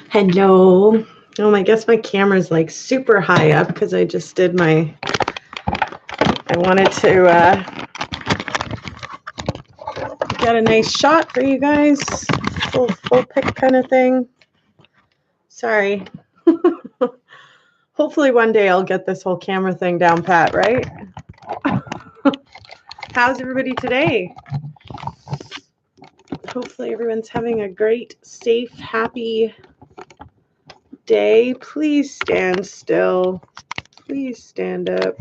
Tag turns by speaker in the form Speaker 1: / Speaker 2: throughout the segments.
Speaker 1: Hello. I guess my camera's like super high up because I just did I wanted to get a nice shot for you guys. Full pic kind of thing. Sorry. Hopefully one day I'll get this whole camera thing down pat, right? How's everybody today? Hopefully everyone's having a great, safe, happy day. Please stand still. Please stand up.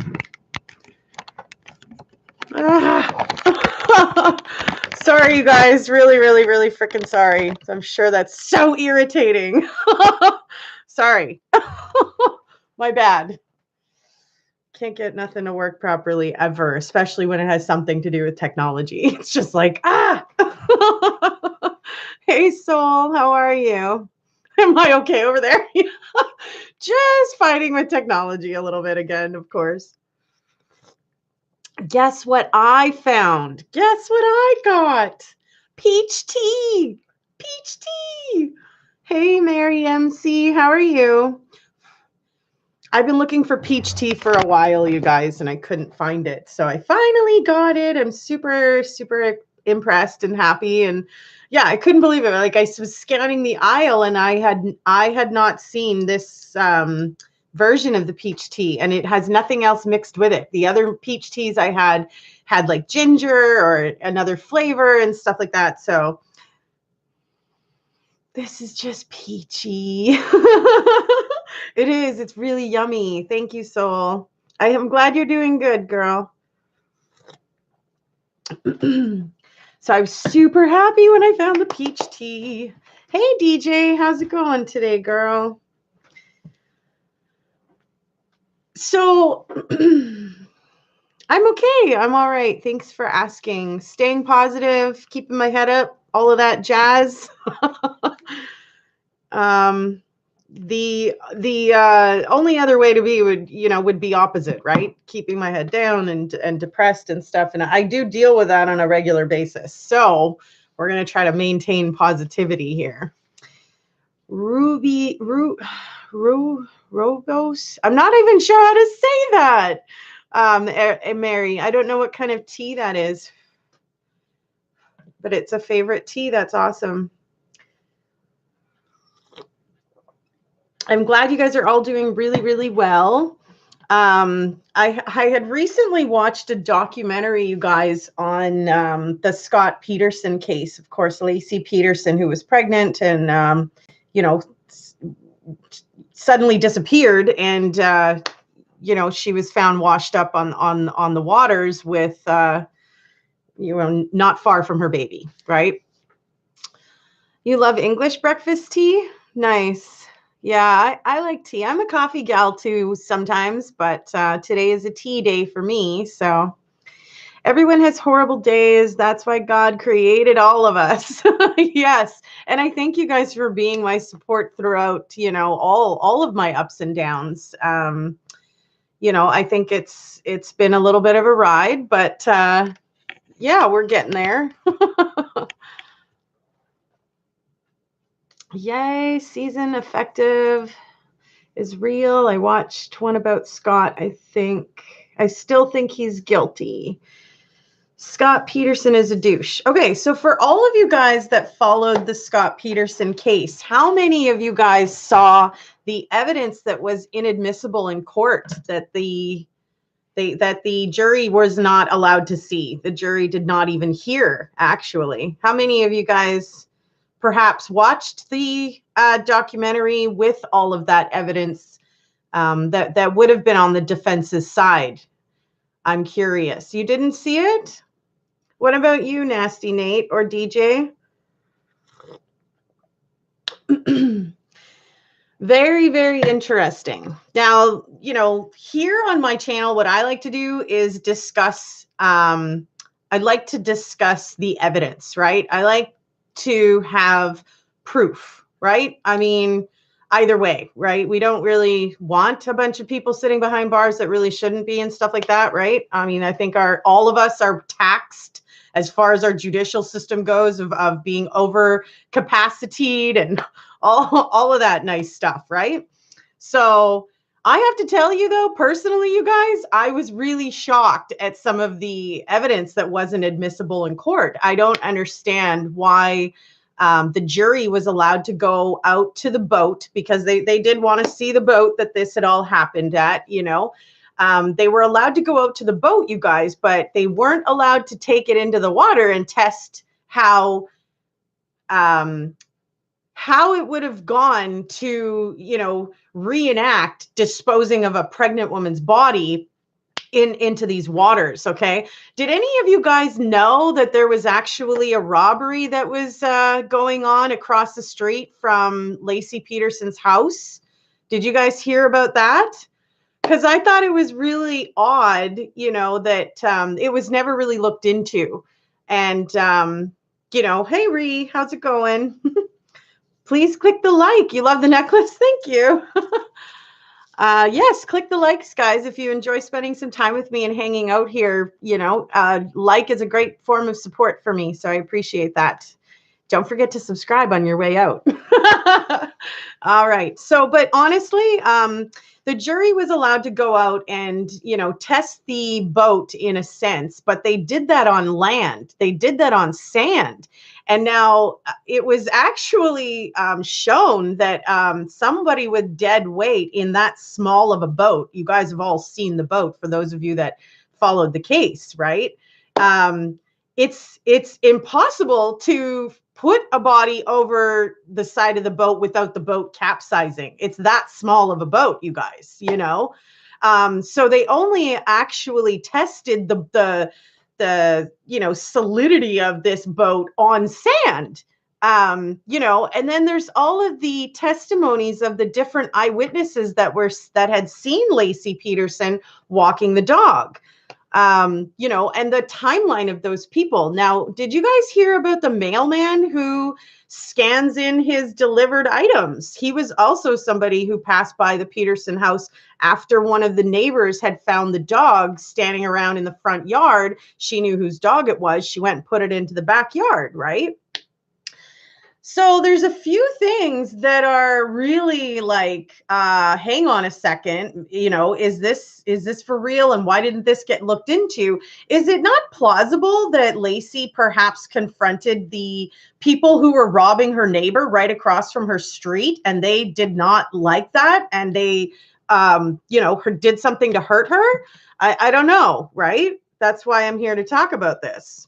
Speaker 1: Sorry, you guys. Really, really, really freaking sorry. I'm sure that's so irritating. Sorry. My bad. Can't get nothing to work properly ever, especially when it has something to do with technology. It's just like, Hey, Soul, how are you? Am I okay over there? Just fighting with technology a little bit again, of course. Guess what I found? Guess what I got? Peach tea. Peach tea. Hey, Mary MC, how are you? I've been looking for peach tea for a while, you guys, and I couldn't find it. So I finally got it. I'm super, super impressed and happy. And yeah, I couldn't believe it. Like I was scanning the aisle and I had not seen this version of the peach tea, and it has nothing else mixed with it. The other peach teas I had like ginger or another flavor and stuff like that. So this is just peachy. It is. It's really yummy. Thank you, Soul. I am glad you're doing good, girl. So I was super happy when I found the peach tea. Hey, DJ, how's it going today, girl? So I'm okay. I'm all right. Thanks for asking. Staying positive, keeping my head up, all of that jazz. The only other way to be would be opposite, right? Keeping my head down and depressed and stuff. And I do deal with that on a regular basis. So we're going to try to maintain positivity here. Rogos. I'm not even sure how to say that. Mary, I don't know what kind of tea that is, but it's a favorite tea. That's awesome. I'm glad you guys are all doing really, really well. I had recently watched a documentary, you guys, on the SCOTT Peterson case. Of course, Lacy Peterson, who was pregnant and, suddenly disappeared. And, she was found washed up on the waters with, not far from her baby, right? You love English breakfast tea? Nice. Yeah, I like tea. I'm a coffee gal too sometimes, but today is a tea day for me. So everyone has horrible days. That's why God created all of us. Yes. And I thank you guys for being my support throughout, all of my ups and downs. I think it's been a little bit of a ride, but yeah, we're getting there. Yay, season effective is real. I watched one about Scott. I still think he's guilty. Scott Peterson is a douche. Okay, so for all of you guys that followed the Scott Peterson case, how many of you guys saw the evidence that was inadmissible in court that the jury was not allowed to see? The jury did not even hear, actually. How many of you guys perhaps watched the documentary with all of that evidence that would have been on the defense's side? I'm curious. You didn't see it? What about you, Nasty Nate or DJ? Very, very interesting. Now, here on my channel, what I like to do is discuss, I'd like to discuss the evidence, right? I like to have proof, right? I mean, either way, right? We don't really want a bunch of people sitting behind bars that really shouldn't be and stuff like that, right? I mean, I think all of us are taxed as far as our judicial system goes of being over capacitated and all of that nice stuff, right? So I have to tell you though, personally, you guys, I was really shocked at some of the evidence that wasn't admissible in court. I don't understand why the jury was allowed to go out to the boat, because they did want to see the boat that this had all happened at, you know. They were allowed to go out to the boat, you guys, but they weren't allowed to take it into the water and test how it would have gone to, you know, reenact disposing of a pregnant woman's body into these waters. Okay, did any of you guys know that there was actually a robbery that was going on across the street from Lacy Peterson's house? Did you guys hear about that? Because I thought it was really odd, you know, that it was never really looked into. And you know, hey Ree, how's it going? Please click the like. You love the necklace? Thank you. Yes, click the likes, guys. If you enjoy spending some time with me and hanging out here, you know, like is a great form of support for me. So I appreciate that. Don't forget to subscribe on your way out. All right. So, but honestly, the jury was allowed to go out and, you know, test the boat in a sense, but they did that on land. They did that on sand. And now it was actually shown that somebody with dead weight in that small of a boat, you guys have all seen the boat for those of you that followed the case, right? It's impossible to put a body over the side of the boat without the boat capsizing. It's that small of a boat, you guys, you know? So they only actually tested the you know, solidity of this boat on sand. You know, and then there's all of the testimonies of the different eyewitnesses that had seen Lacy Peterson walking the dog. You know, and the timeline of those people. Now, did you guys hear about the mailman who scans in his delivered items? He was also somebody who passed by the Peterson house after one of the neighbors had found the dog standing around in the front yard. She knew whose dog it was. She went and put it into the backyard, right? So there's a few things that are really like, hang on a second, you know, is this for real? And why didn't this get looked into? Is it not plausible that Lacy perhaps confronted the people who were robbing her neighbor right across from her street, and they did not like that, and they, you know, did something to hurt her? I don't know, right? That's why I'm here to talk about this.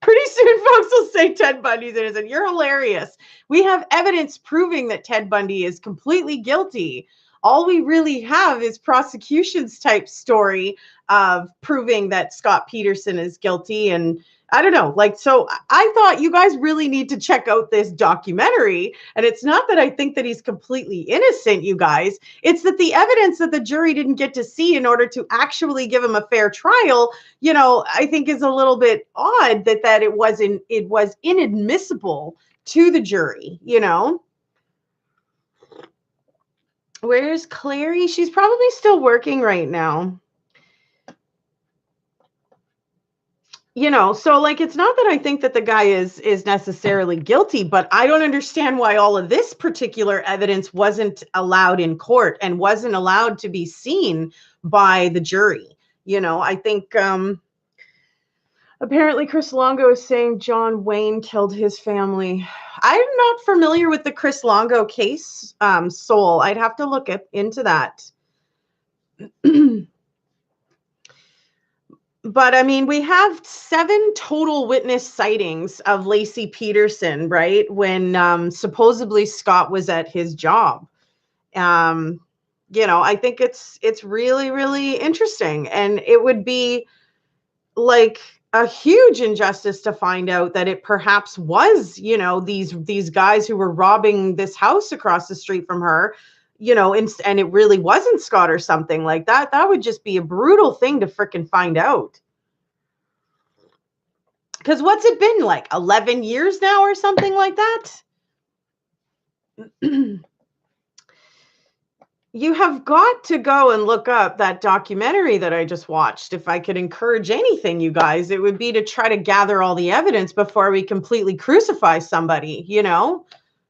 Speaker 1: Pretty soon, folks will say Ted Bundy's innocent. You're hilarious. We have evidence proving that Ted Bundy is completely guilty. All we really have is prosecution's type story of proving that Scott Peterson is guilty. And I don't know, like, so I thought you guys really need to check out this documentary. And it's not that I think that he's completely innocent, you guys. It's that the evidence that the jury didn't get to see in order to actually give him a fair trial, you know, I think is a little bit odd that it was inadmissible to the jury, you know. Where's Clary? She's probably still working right now. You know, so like, it's not that I think that the guy is necessarily guilty, but I don't understand why all of this particular evidence wasn't allowed in court and wasn't allowed to be seen by the jury. You know, I think apparently Chris Longo is saying John Wayne killed his family. I'm not familiar with the Chris Longo case, Soul. I'd have to look into that. But I mean, we have 7 total witness sightings of Lacy Peterson, right? When supposedly Scott was at his job. You know, I think it's really, really interesting. And it would be like a huge injustice to find out that it perhaps was, you know, these guys who were robbing this house across the street from her, you know, and it really wasn't Scott or something like that. That would just be a brutal thing to frickin' find out. Because what's it been like 11 years now or something like that? You have got to go and look up that documentary that I just watched. If I could encourage anything, you guys, it would be to try to gather all the evidence before we completely crucify somebody, you know?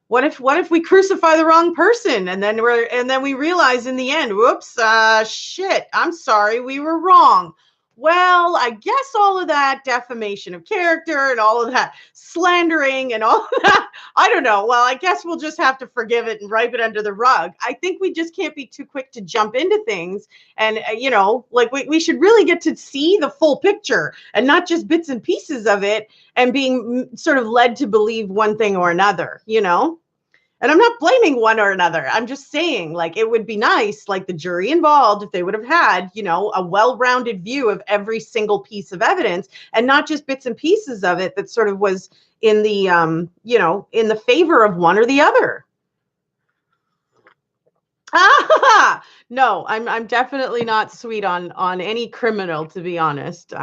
Speaker 1: What if we crucify the wrong person and then we realize in the end, whoops, shit, I'm sorry, we were wrong. Well, I guess all of that defamation of character and all of that slandering and all of that, I don't know. Well, I guess we'll just have to forgive it and wipe it under the rug. I think we just can't be too quick to jump into things. And, like we should really get to see the full picture and not just bits and pieces of it and being sort of led to believe one thing or another, you know? And I'm not blaming one or another. I'm just saying, like, it would be nice, like the jury involved, if they would have had, a well-rounded view of every single piece of evidence and not just bits and pieces of it that sort of was in the, in the favor of one or the other. No, I'm definitely not sweet on any criminal, to be honest.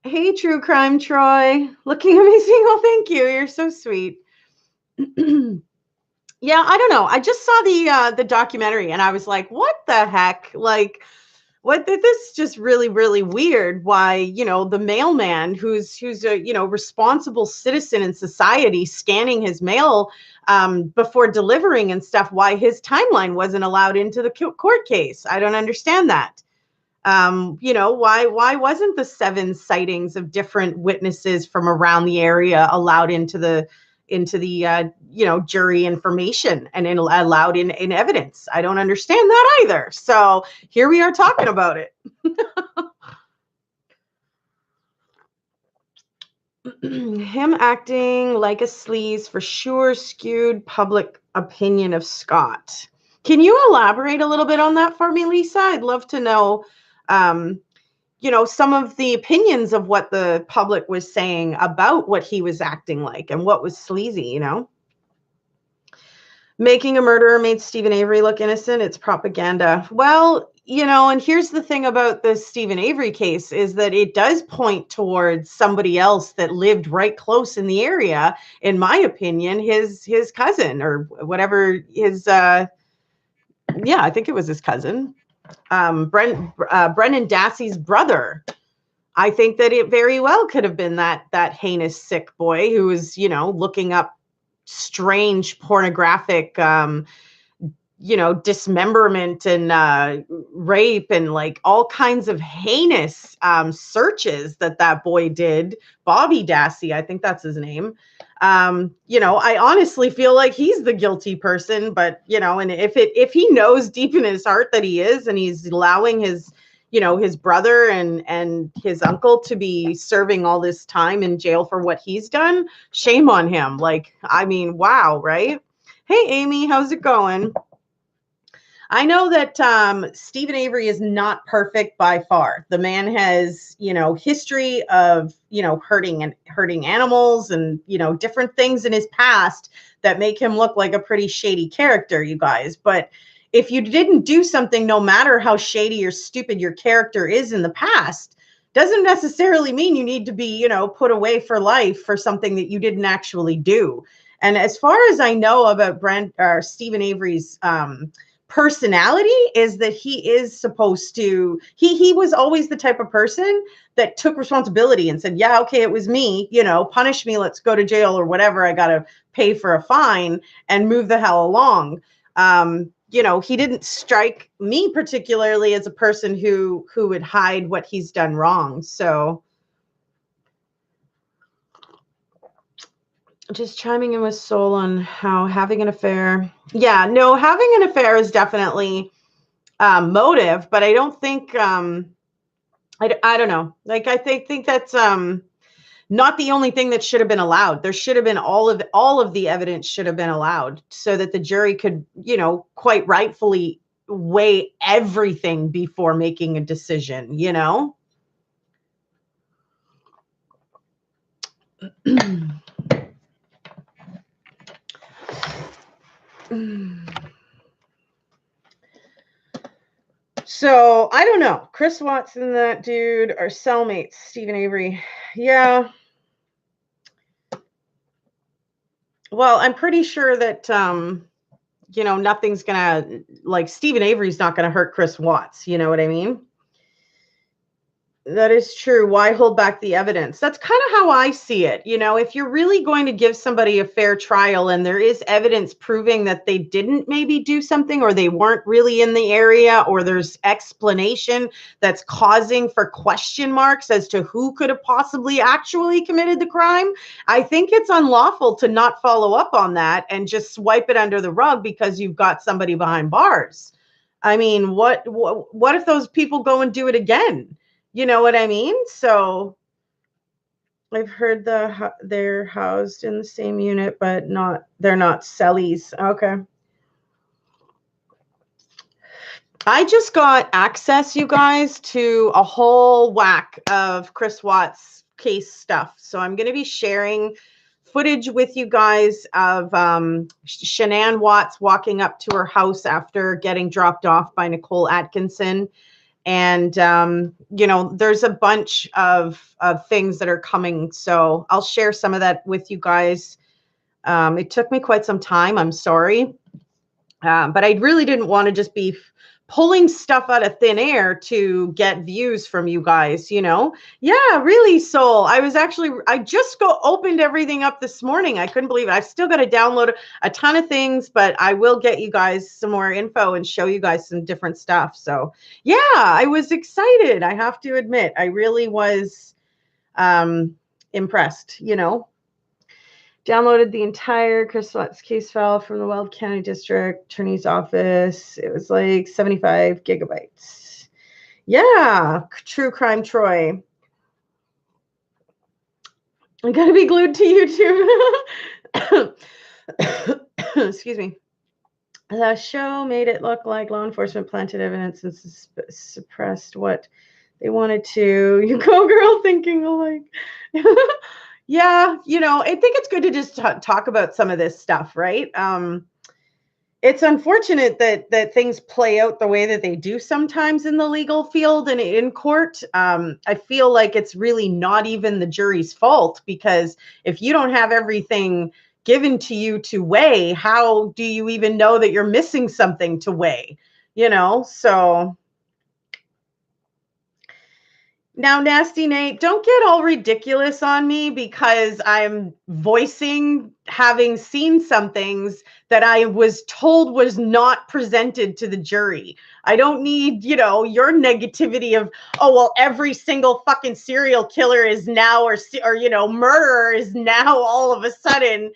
Speaker 1: Hey, True Crime Troy, looking amazing. Oh, thank you. You're so sweet. Yeah, I don't know. I just saw the documentary and I was like, what the heck? Like, what this is just really, really weird. Why, the mailman who's a, responsible citizen in society scanning his mail before delivering and stuff, why his timeline wasn't allowed into the court case. I don't understand that. Why wasn't the 7 sightings of different witnesses from around the area allowed into the jury information and allowed in evidence? I don't understand that either. So here we are talking about it. Him acting like a sleaze for sure skewed public opinion of Scott. Can you elaborate a little bit on that for me, Lisa? I'd love to know some of the opinions of what the public was saying about what he was acting like and what was sleazy, Making a murderer made Stephen Avery look innocent. It's propaganda. Well, and here's the thing about the Stephen Avery case is that it does point towards somebody else that lived right close in the area. In my opinion, his cousin or whatever I think it was his cousin. Brendan Dassey's brother. I think that it very well could have been that heinous sick boy who was, looking up strange pornographic, dismemberment and rape and like all kinds of heinous searches that boy did. Bobby Dassey, I think that's his name. I honestly feel like he's the guilty person, but and if he knows deep in his heart that he is, and he's allowing his brother and his uncle to be serving all this time in jail for what he's done, shame on him. Like, I mean, wow, right? Hey, Amy, how's it going? I know that Stephen Avery is not perfect by far. The man has, history of, hurting animals and, different things in his past that make him look like a pretty shady character, you guys. But if you didn't do something, no matter how shady or stupid your character is in the past, doesn't necessarily mean you need to be, put away for life for something that you didn't actually do. And as far as I know about Stephen Avery's personality is that he is supposed to, he was always the type of person that took responsibility and said, yeah, okay, it was me, punish me, let's go to jail or whatever, I gotta pay for a fine and move the hell along. He didn't strike me particularly as a person who would hide what he's done wrong. So just chiming in with Soul on how having an affair. Yeah, no, having an affair is definitely motive, but I don't think, I don't know. Like, I think that's not the only thing that should have been allowed. There should have been all of the evidence should have been allowed so that the jury could, quite rightfully weigh everything before making a decision, So I don't know. Chris Watson, that dude, are cellmates. Stephen Avery. Yeah. Well, I'm pretty sure that nothing's gonna, like, Stephen Avery's not gonna hurt Chris Watts. You know what I mean? That is true. Why hold back the evidence? That's kind of how I see it. If you're really going to give somebody a fair trial and there is evidence proving that they didn't maybe do something, or they weren't really in the area, or there's explanation that's causing for question marks as to who could have possibly actually committed the crime, I think it's unlawful to not follow up on that and just swipe it under the rug because you've got somebody behind bars. I mean, what if those people go and do it again? You know what I mean? So I've heard they're housed in the same unit, but they're not cellies. Okay. I just got access, you guys, to a whole whack of Chris Watts case stuff. So I'm going to be sharing footage with you guys of Shanann Watts walking up to her house after getting dropped off by Nicole Atkinson. And, there's a bunch of things that are coming. So I'll share some of that with you guys. It took me quite some time. I'm sorry. But I really didn't want to just be pulling stuff out of thin air to get views from you guys, Yeah, really, Soul. I just opened everything up this morning. I couldn't believe it. I've still got to download a ton of things, but I will get you guys some more info and show you guys some different stuff. So yeah, I was excited. I have to admit, I really was impressed, Downloaded the entire Chris Watts case file from the Weld County District Attorney's Office. It was like 75 gigabytes. Yeah, True Crime Troy. I gotta be glued to YouTube. Excuse me. The show made it look like law enforcement planted evidence and suppressed what they wanted to. You go, girl, thinking alike. Yeah, I think it's good to just talk about some of this stuff, right? It's unfortunate that things play out the way that they do sometimes in the legal field and in court. I feel like it's really not even the jury's fault, because if you don't have everything given to you to weigh, how do you even know that you're missing something to weigh? So... Now, Nasty Nate, don't get all ridiculous on me because I'm voicing having seen some things that I was told was not presented to the jury. I don't need, your negativity of, oh, well, every single fucking serial killer is now, or murderer is now all of a sudden,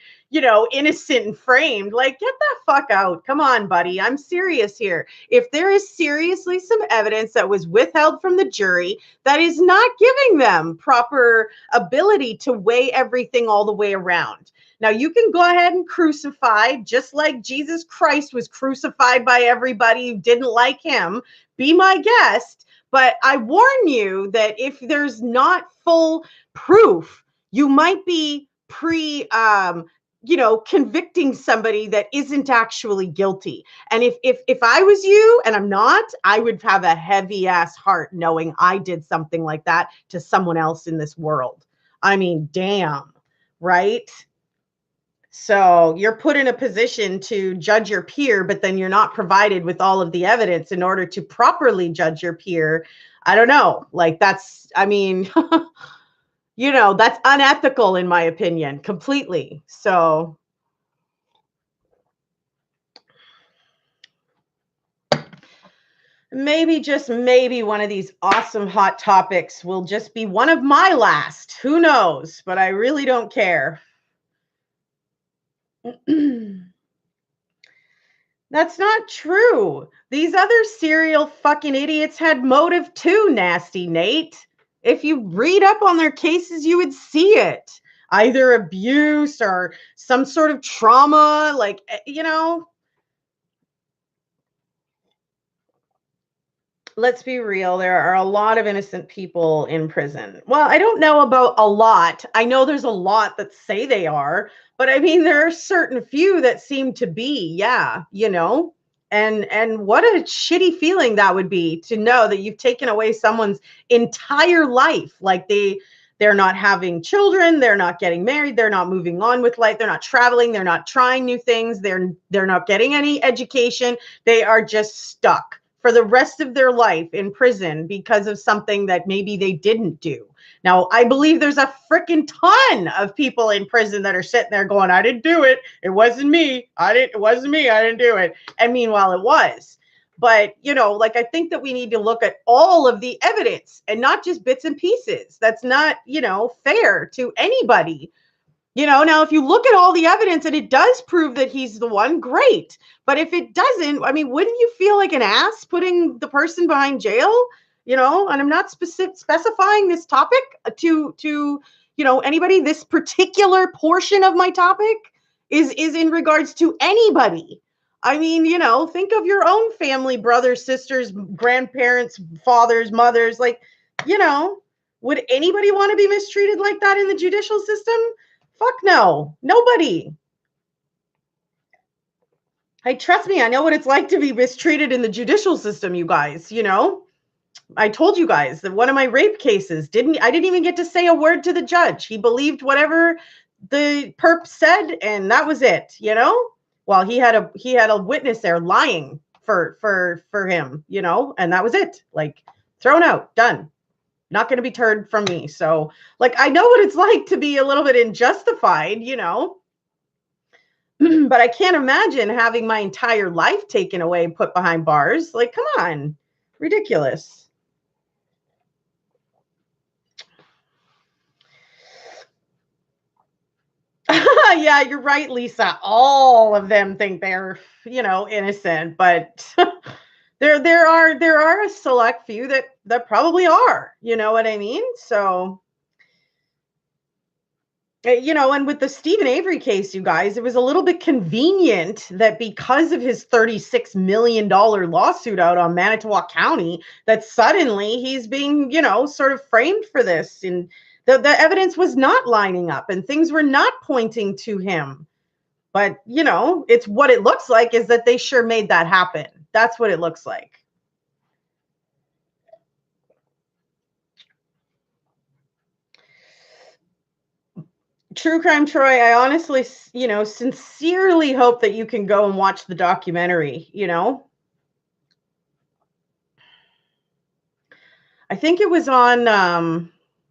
Speaker 1: innocent and framed. Like, get the fuck out. Come on, buddy. I'm serious here. If there is seriously some evidence that was withheld from the jury that is not giving them proper ability to weigh everything all the way around. Now, you can go ahead and crucify, just like Jesus Christ was crucified by everybody who didn't like him. Be my guest. But I warn you that if there's not full proof, you might be convicting somebody that isn't actually guilty. And if I was you, and I'm not, I would have a heavy ass heart knowing I did something like that to someone else in this world. I mean, damn, right? So you're put in a position to judge your peer, but then you're not provided with all of the evidence in order to properly judge your peer. I don't know. Like, that's unethical in my opinion, completely. So maybe, just maybe, one of these awesome hot topics will just be one of my last. Who knows? But I really don't care. That's not true. These other serial fucking idiots had motive too, Nasty Nate. If you read up on their cases, you would see it. Either abuse or some sort of trauma, like, Let's be real. There are a lot of innocent people in prison. Well, I don't know about a lot. I know there's a lot that say they are, but I mean, there are certain few that seem to be, yeah, and what a shitty feeling that would be to know that you've taken away someone's entire life. Like, They're not having children. They're not getting married. They're not moving on with life. They're not traveling. They're not trying new things. They're not getting any education. They are just stuck for the rest of their life in prison because of something that maybe they didn't do. Now, I believe there's a freaking ton of people in prison that are sitting there going, I didn't do it. It wasn't me. It wasn't me. I didn't do it. And meanwhile, it was. But, you know, like, I think that we need to look at all of the evidence and not just bits and pieces. That's not, you know, fair to anybody. You know, now, if you look at all the evidence and it does prove that he's the one, great. But if it doesn't, I mean, wouldn't you feel like an ass putting the person behind jail? You know, and I'm not specifying this topic to, you know, anybody. This particular portion of my topic is in regards to anybody. I mean, you know, think of your own family, brothers, sisters, grandparents, fathers, mothers. Like, you know, would anybody want to be mistreated like that in the judicial system? Fuck no. Nobody. Hey, trust me, I know what it's like to be mistreated in the judicial system, you guys, you know? I told you guys that one of my rape cases I didn't even get to say a word to the judge. He believed whatever the perp said, and that was it, you know? Well, he had a witness there lying for him, you know, and that was it. Like, thrown out, done. Not going to be turned from me. So, like, I know what it's like to be a little bit unjustified, you know, but I can't imagine having my entire life taken away and put behind bars. Like, come on, ridiculous. Yeah, you're right, Lisa. All of them think they're, you know, innocent, but there are a select few that probably are, you know what I mean? So, you know, and with the Stephen Avery case, you guys, it was a little bit convenient that because of his $36 million lawsuit out on Manitowoc County, that suddenly he's being, you know, sort of framed for this. And the evidence was not lining up and things were not pointing to him. But, you know, it's what it looks like is that they sure made that happen. That's what it looks like. True Crime Troy, I honestly, you know, sincerely hope that you can go and watch the documentary, you know. I think it was on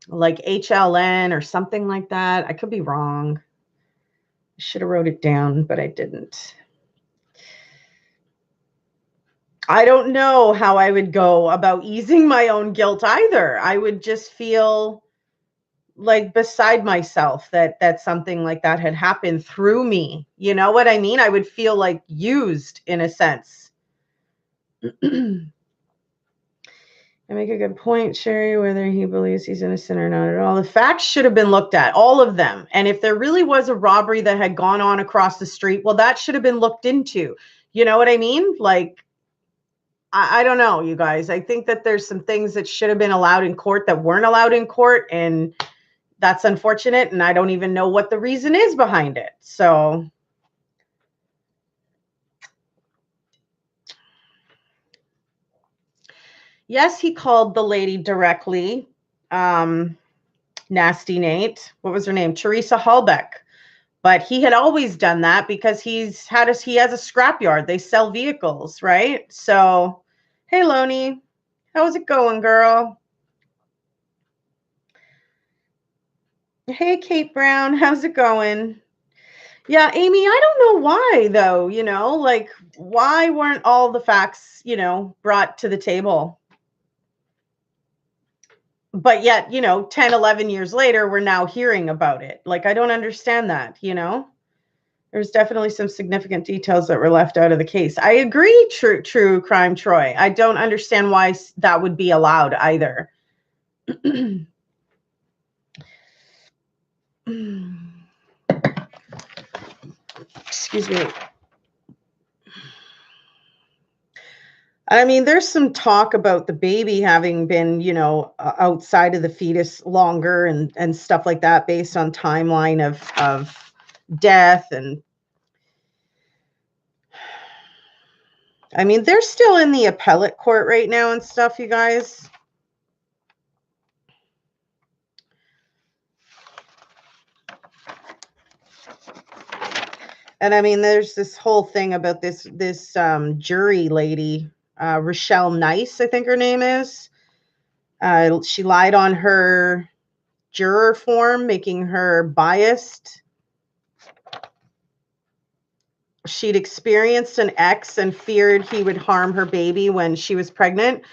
Speaker 1: like HLN or something like that. I could be wrong. I should have wrote it down, but I didn't. I don't know how I would go about easing my own guilt either. I would just feel like beside myself that something like that had happened through me. You know what I mean? I would feel like used in a sense. I make a good point, Sherry, whether he believes he's innocent or not at all. The facts should have been looked at, all of them. And if there really was a robbery that had gone on across the street, well, that should have been looked into. You know what I mean? Like, I don't know, you guys. I think that there's some things that should have been allowed in court that weren't allowed in court. And that's unfortunate. And I don't even know what the reason is behind it. So, yes, he called the lady directly. Nasty Nate. What was her name? Teresa Hallbeck. But he had always done that because he has a scrapyard. They sell vehicles, right? So, hey, Loney, how's it going, girl? Hey, Kate Brown, how's it going? Yeah, Amy, I don't know why, though, you know, like, why weren't all the facts, you know, brought to the table? But yet, you know, 10, 11 years later, we're now hearing about it. Like, I don't understand that, you know? There's definitely some significant details that were left out of the case. I agree, true crime, Troy. I don't understand why that would be allowed either. Excuse me. I mean, there's some talk about the baby having been, you know, outside of the fetus longer and stuff like that based on timeline of death. And I mean, they're still in the appellate court right now and stuff, you guys. And I mean, there's this whole thing about this jury lady, Rochelle Nice, I think her name is. She lied on her juror form, making her biased. She'd experienced an ex and feared he would harm her baby when she was pregnant.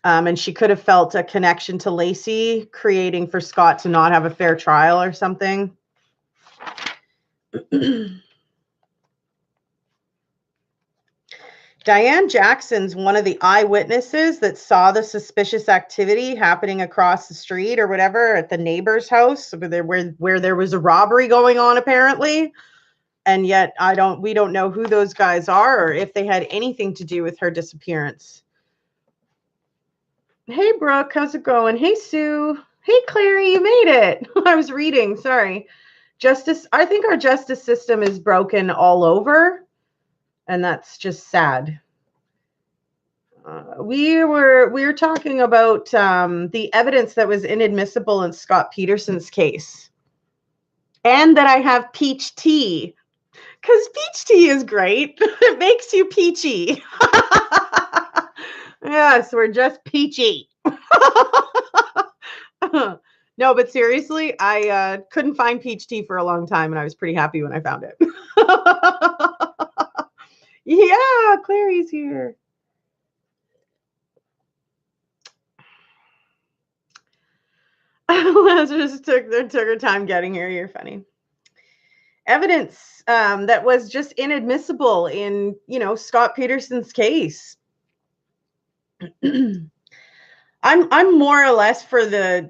Speaker 1: And she could have felt a connection to Lacy, creating for Scott to not have a fair trial or something. Diane Jackson's one of the eyewitnesses that saw the suspicious activity happening across the street or whatever at the neighbor's house where there was a robbery going on, apparently. And yet we don't know who those guys are or if they had anything to do with her disappearance. Hey, Brooke, how's it going? Hey, Sue. Hey, Clary, you made it. I was reading, sorry. I think our justice system is broken all over, and that's just sad. We were talking about the evidence that was inadmissible in Scott Peterson's case, and that I have peach tea, because peach tea is great. It makes you peachy. Yes, we're just peachy. No, but seriously, I couldn't find peach tea for a long time, and I was pretty happy when I found it. Yeah, Clary's here. Lazarus took her time getting here. You're funny. Evidence that was just inadmissible in, Scott Peterson's case. I'm more or less for the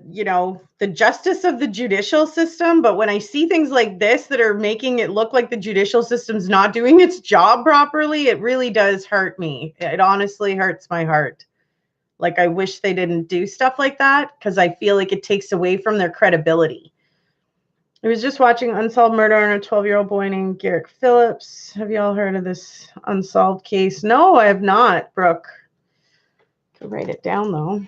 Speaker 1: justice of the judicial system, but when I see things like this that are making it look like the judicial system's not doing its job properly, it really does hurt me. It honestly hurts my heart. Like, I wish they didn't do stuff like that because I feel like it takes away from their credibility. I was just watching Unsolved Murder on a 12-year-old boy named Garrick Phillips. Have you all heard of this unsolved case? No, I have not, Brooke. I could write it down, though.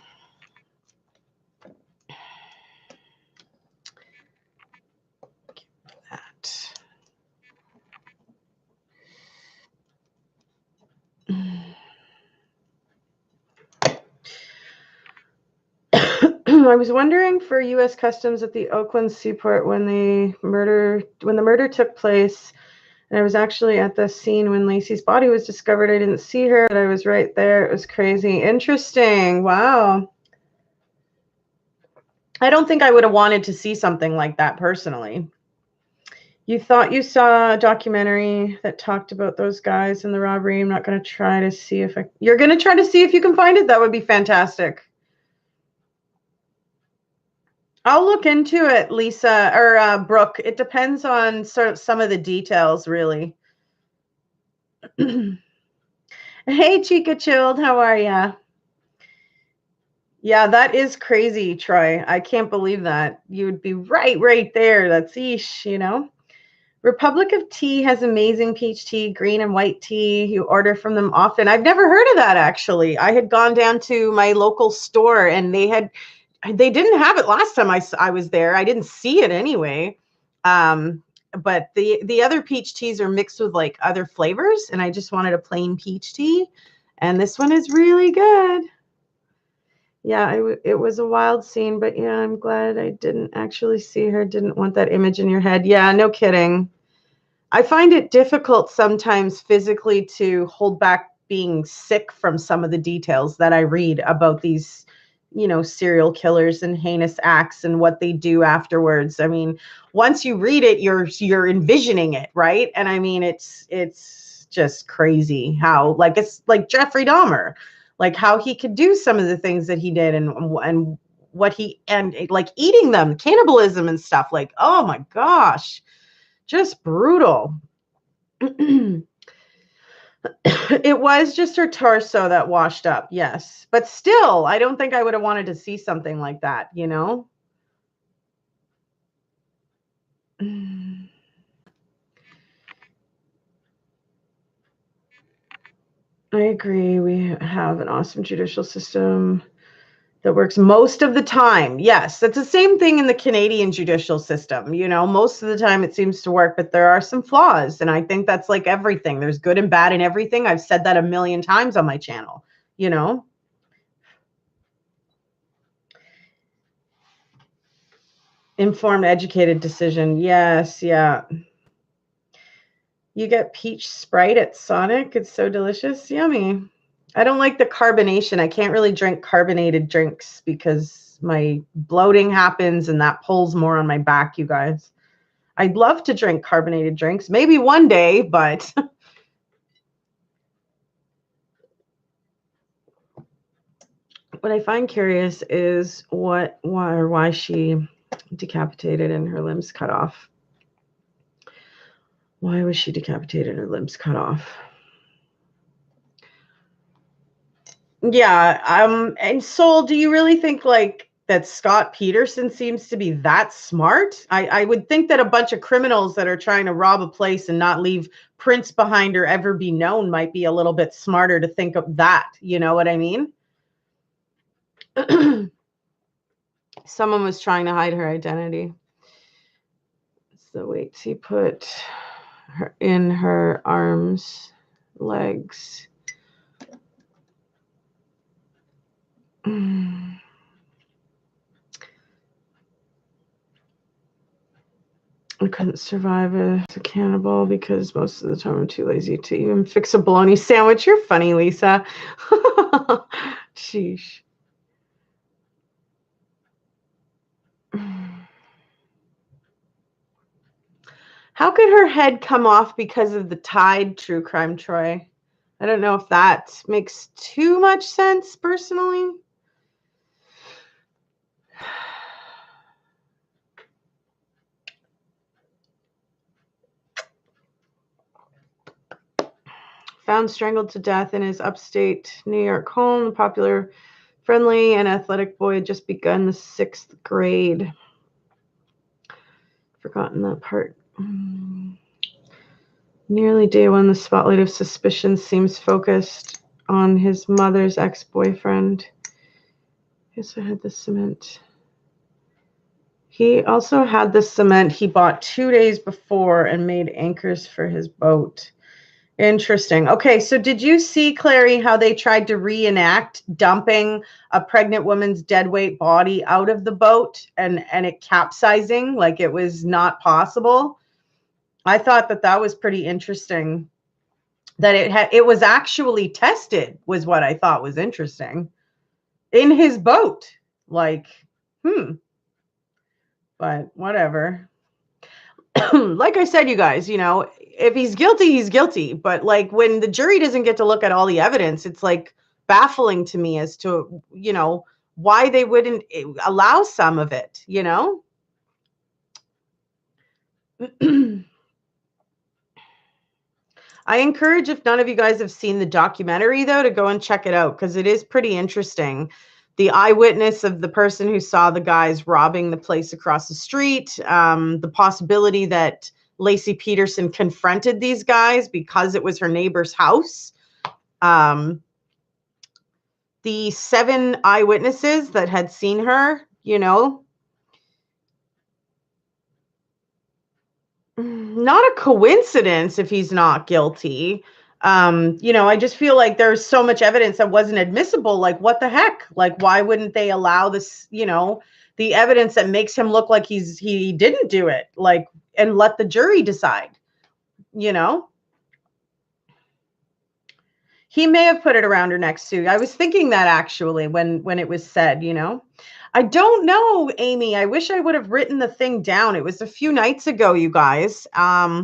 Speaker 1: I was wondering for U.S. Customs at the Oakland seaport when the murder took place, and I was actually at the scene when Lacy's body was discovered. I didn't see her, but I was right there. It was crazy. Interesting. Wow. I don't think I would have wanted to see something like that personally. You thought you saw a documentary that talked about those guys in the robbery. I'm not going to try to see if you're going to try to see if you can find it. That would be fantastic. I'll look into it, Lisa, or Brooke. It depends on some of the details, really. Hey, Chica Chilled, how are ya? Yeah, that is crazy, Troy. I can't believe that. You would be right there. That's ish, Republic of Tea has amazing peach tea, green and white tea. You order from them often. I've never heard of that, actually. I had gone down to my local store, and they didn't have it last time I was there. I didn't see it anyway. But the other peach teas are mixed with like other flavors, and I just wanted a plain peach tea. And this one is really good. Yeah, it was a wild scene, but yeah, I'm glad I didn't actually see her. Didn't want that image in your head. Yeah, no kidding. I find it difficult sometimes physically to hold back being sick from some of the details that I read about these, serial killers and heinous acts and what they do afterwards. I mean, once you read it, you're envisioning it, right? And I mean, it's just crazy how, like, it's like Jeffrey Dahmer, like how he could do some of the things that he did and like eating them, cannibalism and stuff. Like, oh my gosh, just brutal. It was just her torso that washed up, yes. But still, I don't think I would have wanted to see something like that, I agree. We have an awesome judicial system. that works most of the time. Yes, that's the same thing in the Canadian judicial system. You know, most of the time it seems to work, but there are some flaws. And I think that's like everything. There's good and bad in everything. I've said that a million times on my channel, you know. Informed, educated decision. Yes, yeah. You get peach Sprite at Sonic. It's so delicious. Yummy. I don't like the carbonation. I can't really drink carbonated drinks because my bloating happens and that pulls more on my back, you guys. I'd love to drink carbonated drinks. Maybe one day, but what I find curious is why she decapitated and her limbs cut off. Why was she decapitated and her limbs cut off? Yeah, and Soul, do you really think like that Scott Peterson seems to be that smart? I would think that a bunch of criminals that are trying to rob a place and not leave prints behind or ever be known might be a little bit smarter to think of that. You know what I mean? Someone was trying to hide her identity. So wait, he put her in her arms, legs. I couldn't survive as a cannibal because most of the time I'm too lazy to even fix a bologna sandwich. You're funny, Lisa. Sheesh. How could her head come off because of the tide, True Crime Troy? I don't know if that makes too much sense personally. Found strangled to death in his upstate New York home. The popular, friendly, and athletic boy had just begun the 6th grade. Forgotten that part. Nearly day one, the spotlight of suspicion seems focused on his mother's ex-boyfriend. He also had the cement. He also had the cement he bought 2 days before and made anchors for his boat. Interesting. Okay, so did you see, Clary, how they tried to reenact dumping a pregnant woman's deadweight body out of the boat and it capsizing like it was not possible? I thought that was pretty interesting. That it was actually tested was what I thought was interesting in his boat. Like, but whatever. Like I said, you guys, you know, if he's guilty, he's guilty. But like when the jury doesn't get to look at all the evidence, it's like baffling to me as to, you know, why they wouldn't allow some of it, you know? I encourage, if none of you guys have seen the documentary, though, to go and check it out because it is pretty interesting. The eyewitness of the person who saw the guys robbing the place across the street, the possibility that Lacy Peterson confronted these guys because it was her neighbor's house. The 7 eyewitnesses that had seen her, you know, not a coincidence if he's not guilty. You know, I just feel like there's so much evidence that wasn't admissible. Like, what the heck? Like, why wouldn't they allow this, you know, the evidence that makes him look like he didn't do it, like, and let the jury decide, you know? He may have put it around her neck too. I was thinking that actually when it was said, you know. I don't know, Amy. I wish I would have written the thing down. It was a few nights ago, you guys. I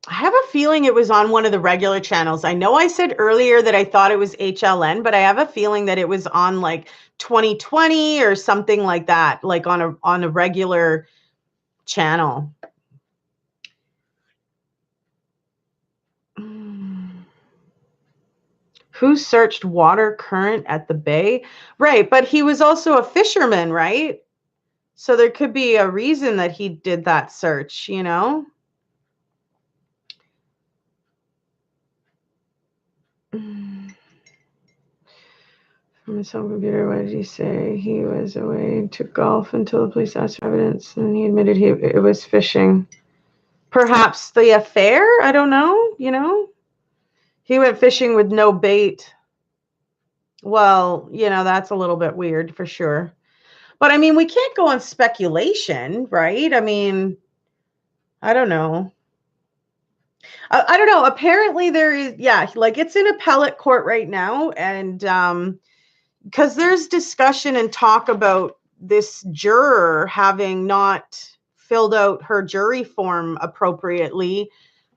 Speaker 1: have a feeling it was on one of the regular channels. I know I said earlier that I thought it was HLN, but I have a feeling that it was on like 2020 or something like that, like on a regular channel. Who searched water current at the bay? Right, but he was also a fisherman, right? So there could be a reason that he did that search, you know? On his home computer, what did he say? He was away to golf until the police asked for evidence, and he admitted it was fishing. Perhaps the affair? I don't know, you know? He went fishing with no bait. Well, you know, that's a little bit weird for sure. But I mean, we can't go on speculation, right? I mean, I don't know. I don't know. Apparently there is, yeah, like it's in appellate court right now. And because there's discussion and talk about this juror having not filled out her jury form appropriately,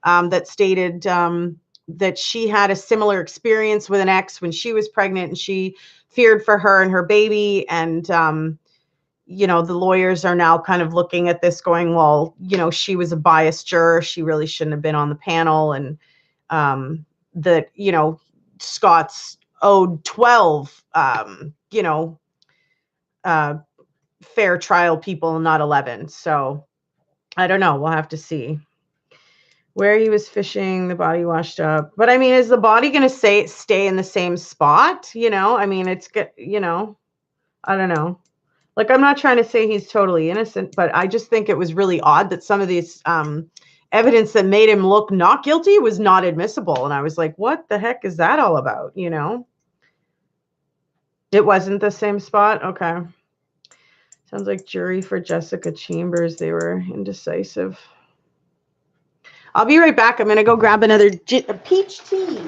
Speaker 1: that stated that she had a similar experience with an ex when she was pregnant and she feared for her and her baby. And, you know, the lawyers are now kind of looking at this going, well, you know, she was a biased juror. She really shouldn't have been on the panel. And that, you know, Scott's owed 12, you know, fair trial people, not 11. So I don't know. We'll have to see. Where he was fishing, the body washed up. But I mean, is the body going to stay in the same spot? You know, I mean, it's good, you know, I don't know. Like, I'm not trying to say he's totally innocent, but I just think it was really odd that some of these evidence that made him look not guilty was not admissible. And I was like, what the heck is that all about? You know, it wasn't the same spot. Okay. Sounds like jury for Jessica Chambers. They were indecisive. I'll be right back. I'm going to go grab another peach tea.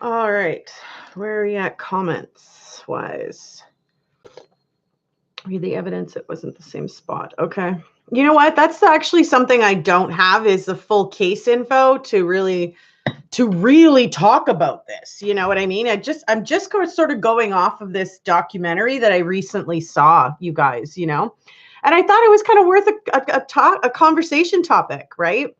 Speaker 1: All right. Where are we at comments wise? Read the evidence. It wasn't the same spot. Okay. You know what? That's actually something I don't have is the full case info to really talk about this. You know what I mean? I'm just sort of going off of this documentary that I recently saw, you guys, you know, and I thought it was kind of worth a conversation topic, right?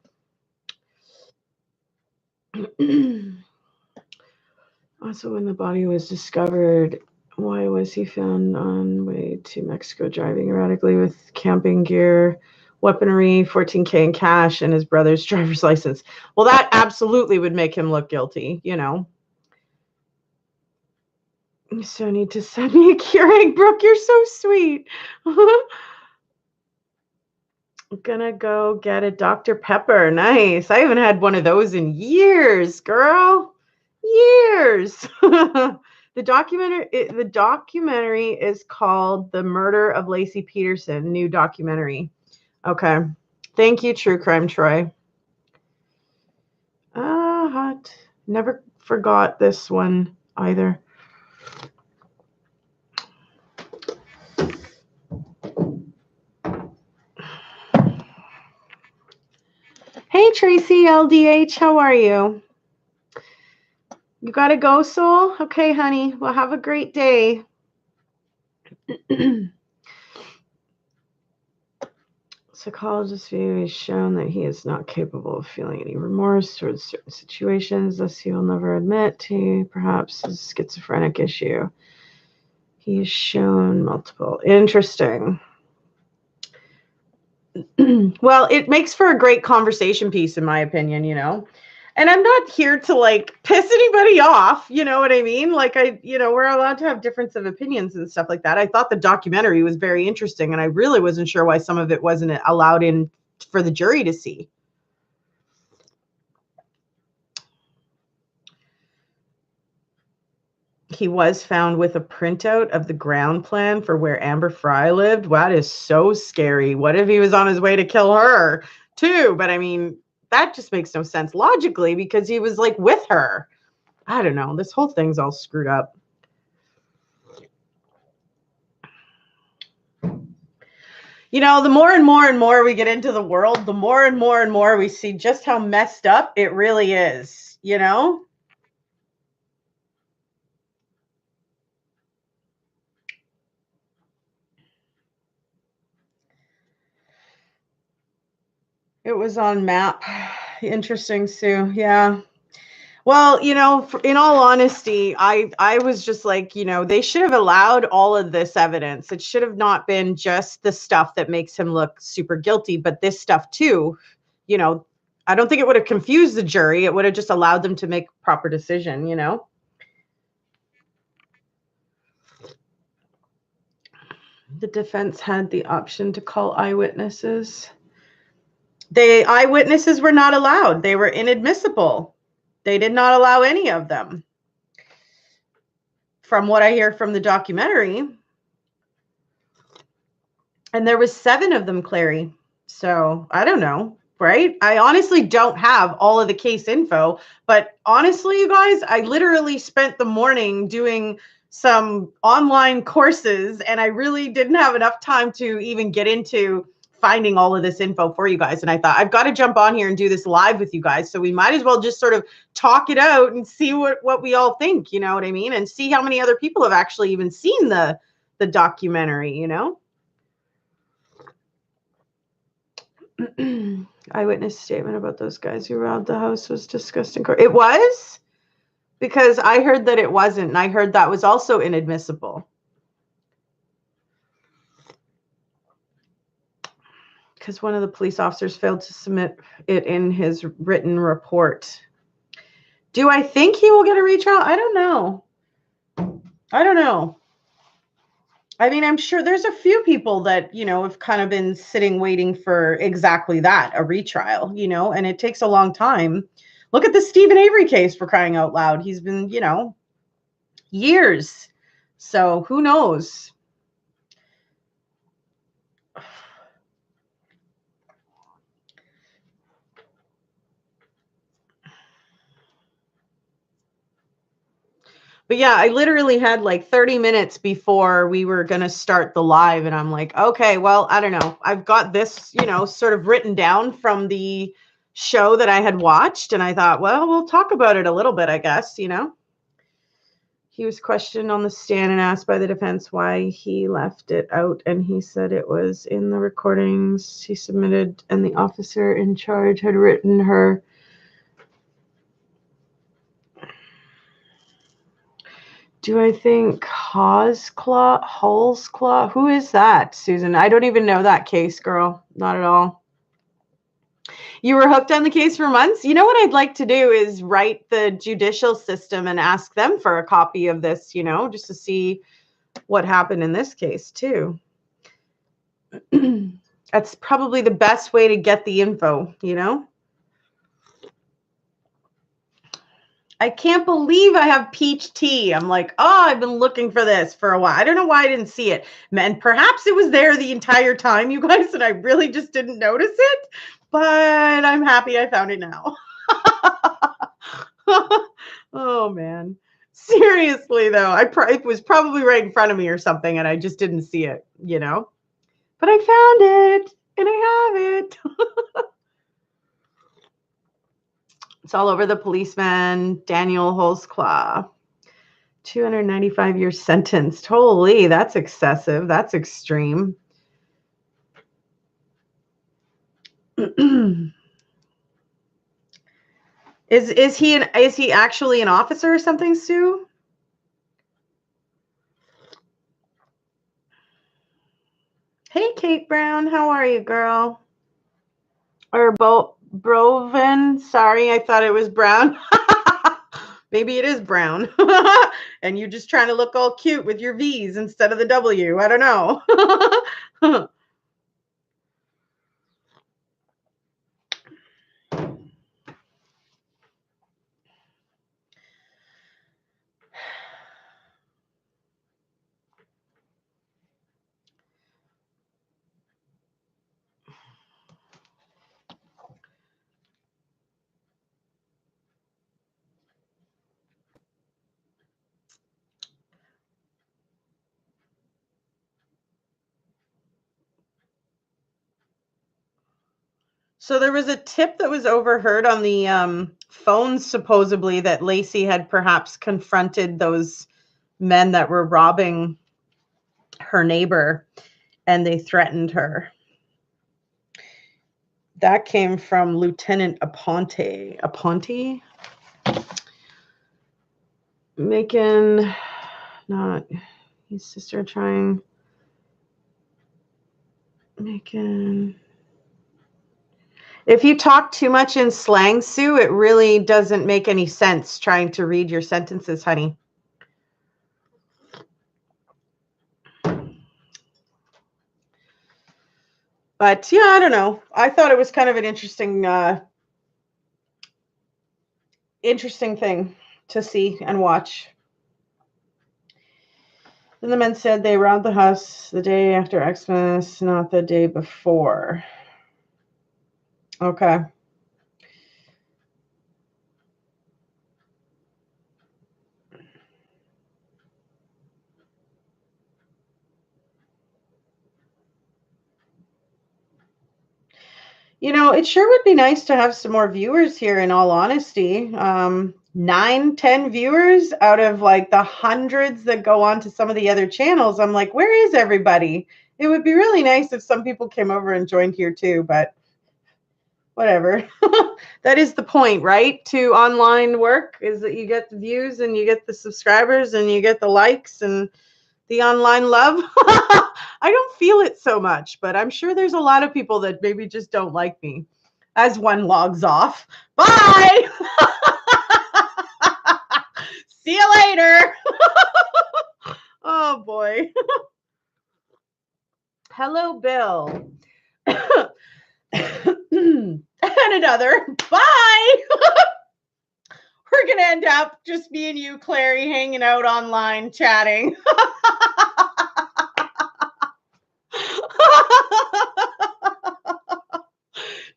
Speaker 1: Also, when the body was discovered, why was he found on way to Mexico driving erratically with camping gear, weaponry, $14K in cash, and his brother's driver's license? Well, that absolutely would make him look guilty, you know. You so need to send me a Keurig, Brooke. You're so sweet. I'm gonna go get a Dr. Pepper. Nice. I haven't had one of those in years, girl. Years. The documentary is called The Murder of Lacy Peterson, new documentary. Okay. Thank you, True Crime Troy. Hot. Never forgot this one either. Hey, Tracy LDH, how are you? You gotta go, Soul? Okay, honey. Well, have a great day. Psychologist's view has shown that he is not capable of feeling any remorse towards certain situations, thus he will never admit to perhaps his schizophrenic issue. He has shown multiple. Interesting. Well, it makes for a great conversation piece, in my opinion, you know. And I'm not here to like piss anybody off, you know what I mean? Like we're allowed to have difference of opinions and stuff like that. I thought the documentary was very interesting, and I really wasn't sure why some of it wasn't allowed in for the jury to see. He was found with a printout of the ground plan for where Amber Fry lived. Wow, that is so scary. What if he was on his way to kill her too? But I mean, that just makes no sense logically because he was like with her. I don't know. This whole thing's all screwed up. You know, the more and more we get into the world, the more and more we see just how messed up it really is, you know? It was on MAP. Interesting, Sue. Yeah. Well, you know, in all honesty, I was just like, you know, they should have allowed all of this evidence. It should have not been just the stuff that makes him look super guilty, but this stuff too. You know, I don't think it would have confused the jury. It would have just allowed them to make a proper decision, you know? The defense had the option to call eyewitnesses. The eyewitnesses were not allowed. They were inadmissible. They did not allow any of them. From what I hear from the documentary. And there was 7 of them, Clary. So I don't know, right? I honestly don't have all of the case info, but honestly, you guys, I literally spent the morning doing some online courses and I really didn't have enough time to even get into finding all of this info for you guys. And I thought I've got to jump on here and do this live with you guys. So we might as well just sort of talk it out and see what we all think, you know what I mean? And see how many other people have actually even seen the documentary, you know? Eyewitness statement about those guys who robbed the house was discussed in court. It was? Because I heard that it wasn't, and I heard that was also inadmissible. Because one of the police officers failed to submit it in his written report. Do I think he will get a retrial? I don't know. I don't know. I mean, I'm sure there's a few people that, you know, have kind of been sitting waiting for exactly that, a retrial, you know, and it takes a long time. Look at the Stephen Avery case, for crying out loud. He's been, you know, years. So who knows? But yeah, I literally had like 30 minutes before we were going to start the live. And I'm like, okay, well, I don't know. I've got this, you know, sort of written down from the show that I had watched. And I thought, well, we'll talk about it a little bit, I guess, you know. He was questioned on the stand and asked by the defense why he left it out. And he said it was in the recordings he submitted and the officer in charge had written her. Do I think Hall's Claw? Who is that, Susan? I don't even know that case, girl. Not at all. You were hooked on the case for months? You know what I'd like to do is write the judicial system and ask them for a copy of this, you know, just to see what happened in this case, too. That's probably the best way to get the info, you know? I can't believe I have peach tea. I'm like, oh, I've been looking for this for a while. I don't know why I didn't see it. Man, perhaps it was there the entire time, you guys, and I really just didn't notice it. But I'm happy I found it now. Oh, man. Seriously, though, it was probably right in front of me or something, and I just didn't see it, you know? But I found it, and I have it. It's all over the policeman, Daniel Holzclaw. 295-year sentence. Holy, that's excessive. That's extreme. Is he actually an officer or something, Sue? Hey, Kate Brown, how are you, girl? Or Broven? Sorry, I thought it was Brown. Maybe it is Brown. And you're just trying to look all cute with your V's instead of the W. I don't know. So there was a tip that was overheard on the phone, supposedly, that Lacy had perhaps confronted those men that were robbing her neighbor, and they threatened her. That came from Lieutenant Aponte. Aponte? Making, not his sister trying, making. If you talk too much in slang, Sue, it really doesn't make any sense trying to read your sentences, honey. But yeah, I don't know. I thought it was kind of an interesting thing to see and watch. Then the men said they robbed the house the day after Xmas, not the day before. Okay. You know, it sure would be nice to have some more viewers here, in all honesty. 9, 10 viewers out of like the hundreds that go on to some of the other channels. I'm like, where is everybody? It would be really nice if some people came over and joined here too, but whatever. That is the point, right? To online work is that you get the views and you get the subscribers and you get the likes and the online love. I don't feel it so much, but I'm sure there's a lot of people that maybe just don't like me. As one logs off. Bye. See you later. Oh boy. Hello, Bill. And another. Bye. We're going to end up just me and you, Clary, hanging out online, chatting.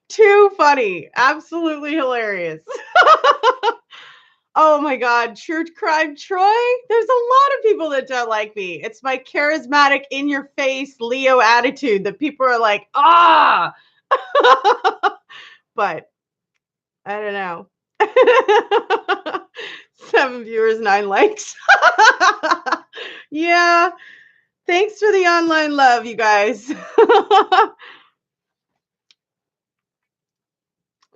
Speaker 1: Too funny. Absolutely hilarious. Oh my God. True Crime Troy? There's a lot of people that don't like me. It's my charismatic, in your face Leo attitude that people are like, ah. But I don't know. 7 viewers, 9 likes. Yeah. Thanks for the online love, you guys.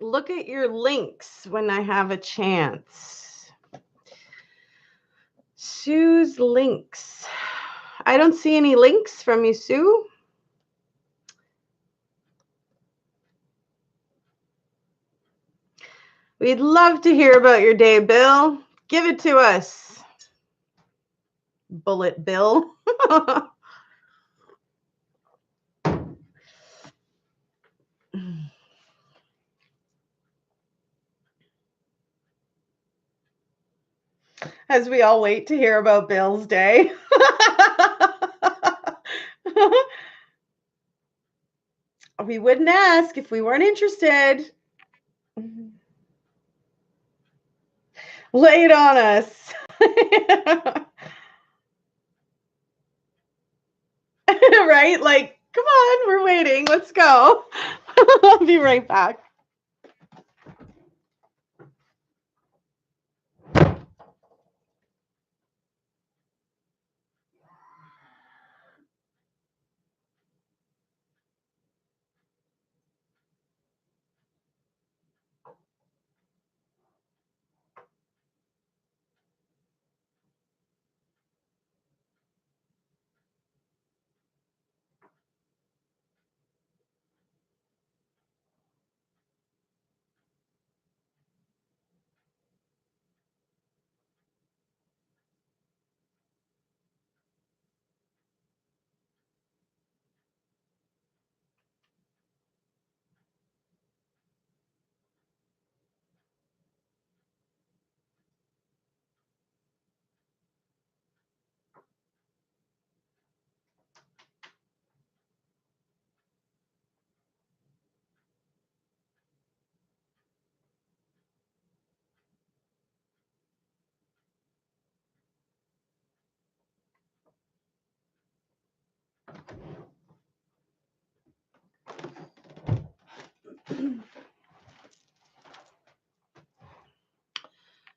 Speaker 1: Look at your links when I have a chance. Sue's links. I don't see any links from you, Sue. We'd love to hear about your day, Bill. Give it to us. Bullet Bill. As we all wait to hear about Bill's day. We wouldn't ask if we weren't interested. Lay it on us. Right? Like, come on, we're waiting. Let's go. I'll be right back.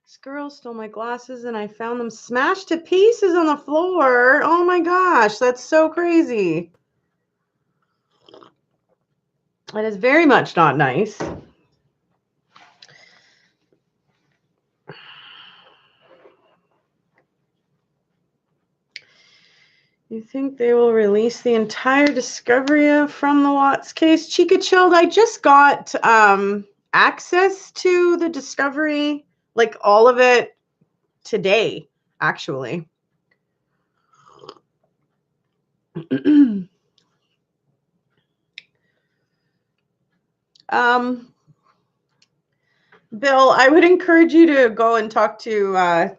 Speaker 1: This girl stole my glasses and I found them smashed to pieces on the floor. Oh my gosh, that's so crazy. That is very much not nice. You think they will release the entire discovery from the Watts case? Chica Chilled, I just got access to the discovery, like all of it today, actually. Bill, I would encourage you to go and talk to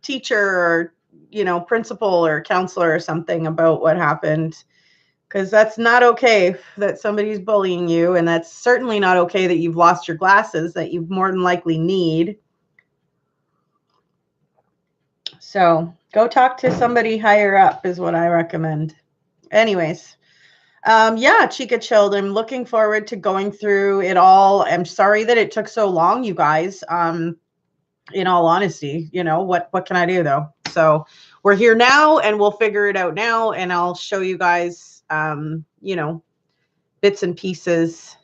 Speaker 1: teacher or, principal or counselor or something about what happened, because that's not okay that somebody's bullying you, and that's certainly not okay that you've lost your glasses that you more than likely need. So go talk to somebody higher up is what I recommend. Anyways, yeah, Chica Chilled, I'm looking forward to going through it all. I'm sorry that it took so long, you guys. In all honesty, what can I do though? So we're here now and we'll figure it out now, and I'll show you guys, bits and pieces.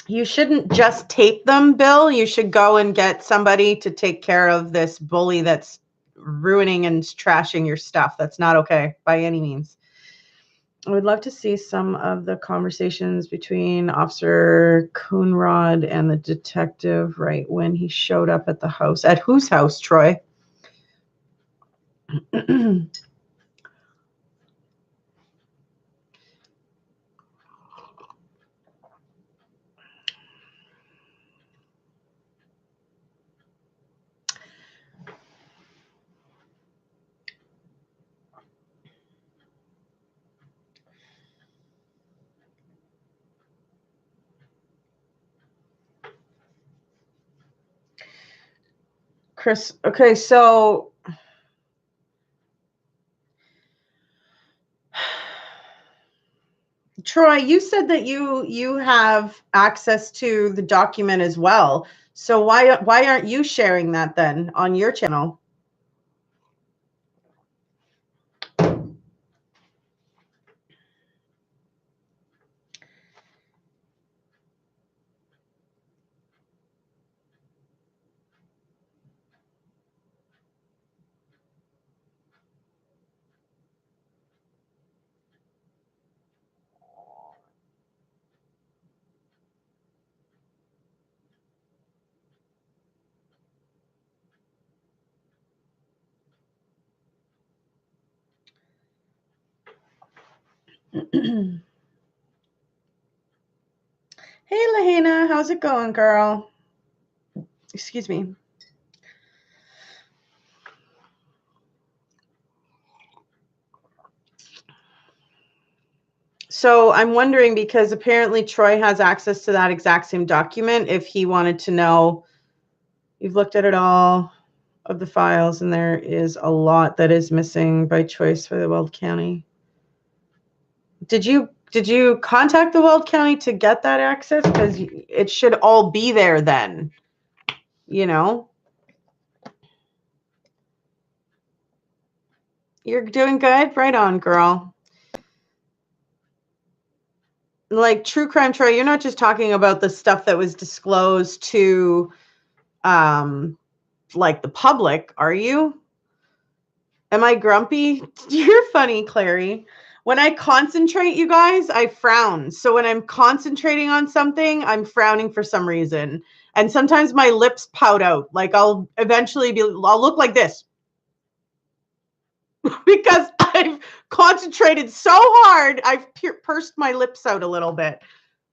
Speaker 1: You shouldn't just tape them, Bill. You should go and get somebody to take care of this bully that's ruining and trashing your stuff. That's not okay by any means. I would love to see some of the conversations between Officer Coonrod and the detective right when he showed up at the house. At whose house, Troy? Chris, okay, so Troy, you said that you have access to the document as well. So why aren't you sharing that then on your channel? Hey, Lahaina, how's it going, girl? Excuse me. So I'm wondering, because apparently Troy has access to that exact same document, if he wanted to know, you've looked at it all of the files, and there is a lot that is missing by choice for the Weld County. Did you contact the Weld County to get that access? Because it should all be there then, you know? You're doing good? Right on, girl. Like true crime, Troy, you're not just talking about the stuff that was disclosed to like the public, are you? Am I grumpy? You're funny, Clary. When I concentrate, you guys, I frown. So when I'm concentrating on something, I'm frowning for some reason. And sometimes my lips pout out. Like I'll look like this because I've concentrated so hard, I've pursed my lips out a little bit.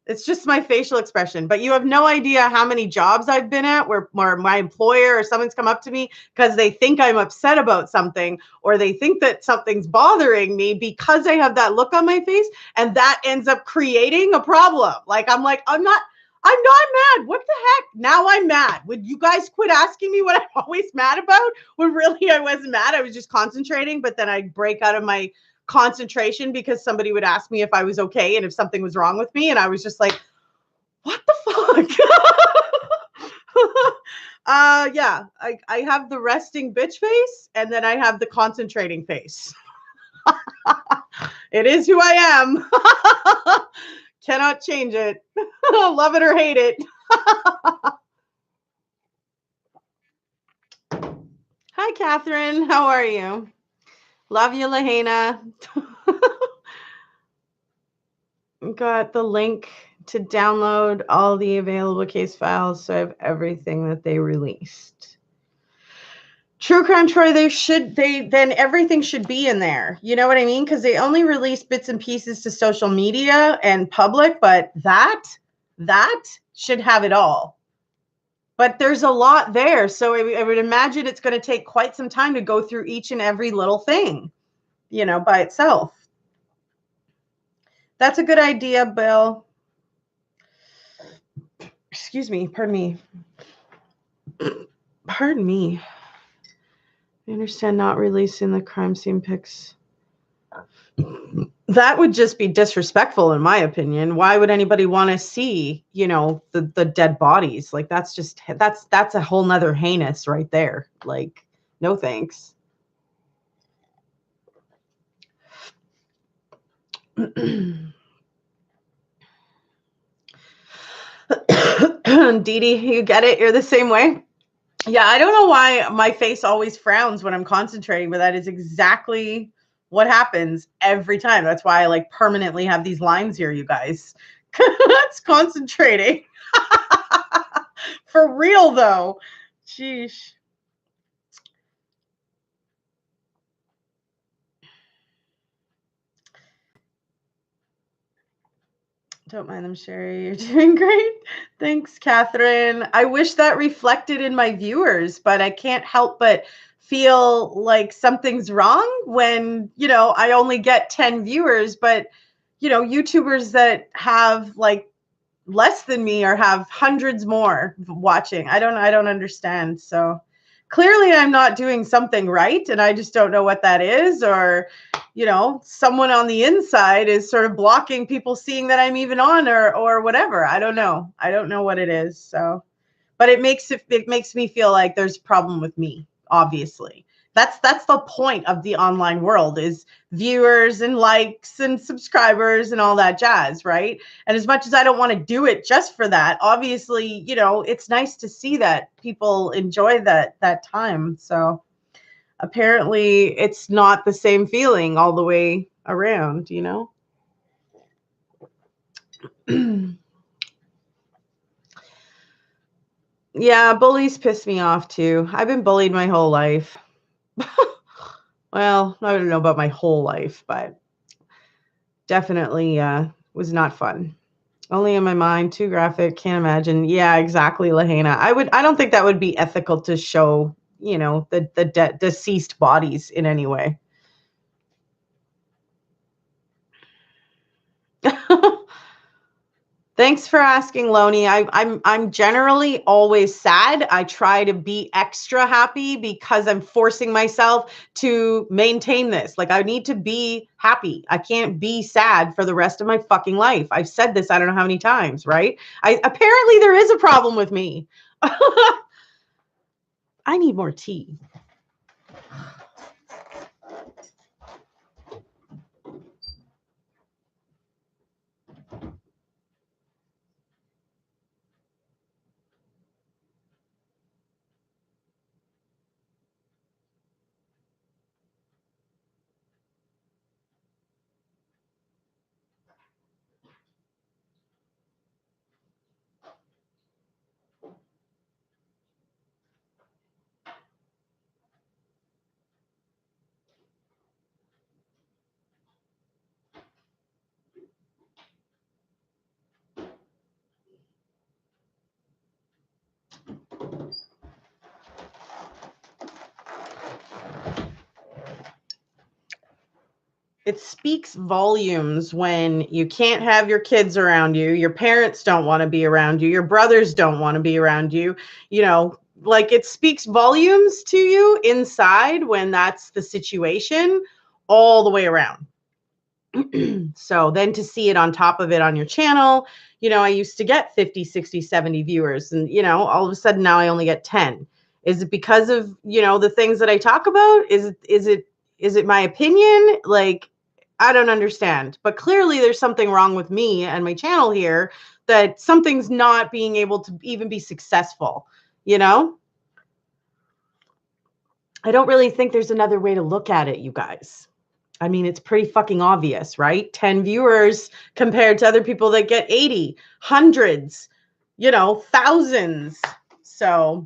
Speaker 1: It's just my facial expression. But you have no idea how many jobs I've been at where my employer or someone's come up to me because they think I'm upset about something, or they think that something's bothering me because I have that look on my face, and that ends up creating a problem. Like I'm not mad. What the heck? Now I'm mad. Would you guys quit asking me what I'm always mad about? When really I wasn't mad. I was just concentrating, but then I'd break out of my concentration because somebody would ask me if I was okay and if something was wrong with me, and I was just like, what the fuck? Yeah, I have the resting bitch face, and then I have the concentrating face. It is who I am. Cannot change it. Love it or hate it. Hi, Catherine. How are you? Love you, Lahaina. Got the link to download all the available case files, so I have everything that they released. True Crime, Troy, then everything should be in there. You know what I mean? Because they only release bits and pieces to social media and public, but that should have it all. But there's a lot there, so I would imagine it's going to take quite some time to go through each and every little thing, by itself. That's a good idea, Bill. Excuse me. Pardon me. Pardon me. I understand not releasing the crime scene pics. That would just be disrespectful, in my opinion. Why would anybody want to see, the dead bodies? Like that's a whole nother heinous right there. Like, no thanks. Dee Dee, you get it? You're the same way? Yeah, I don't know why my face always frowns when I'm concentrating, but that is exactly what happens every time. That's why I permanently have these lines here, you guys. That's concentrating. For real, though. Sheesh. Don't mind them, Sherry. You're doing great. Thanks, Catherine. I wish that reflected in my viewers, but I can't help but feel like something's wrong when, I only get 10 viewers, but, YouTubers that have less than me or have hundreds more watching. I don't understand. So clearly I'm not doing something right, and I just don't know what that is, or someone on the inside is sort of blocking people seeing that I'm even on, or whatever. I don't know what it is. So, but it makes me feel like there's a problem with me. Obviously, that's the point of the online world, is viewers and likes and subscribers and all that jazz, right? And as much as I don't want to do it just for that, obviously, it's nice to see that people enjoy that time. So apparently it's not the same feeling all the way around, Yeah, bullies piss me off too. I've been bullied my whole life. Well, I don't know about my whole life, but definitely was not fun. Only in my mind, too graphic, can't imagine. Yeah, exactly, Lahaina. I don't think that would be ethical to show, the deceased bodies in any way. Thanks for asking, Loney. I'm generally always sad. I try to be extra happy because I'm forcing myself to maintain this. Like, I need to be happy. I can't be sad for the rest of my fucking life. I've said this I don't know how many times, right? Apparently there is a problem with me. I need more tea. It speaks volumes when you can't have your kids around you, your parents don't want to be around you, your brothers don't want to be around you, like it speaks volumes to you inside when that's the situation all the way around. So then to see it on top of it on your channel, I used to get 50, 60, 70 viewers, and all of a sudden now I only get 10. Is it because of, the things that I talk about? Is it my opinion? Like, I don't understand. But clearly there's something wrong with me and my channel here, that something's not being able to even be successful, I don't really think there's another way to look at it, you guys. I mean, it's pretty fucking obvious, right? 10 viewers compared to other people that get 80, hundreds, thousands. So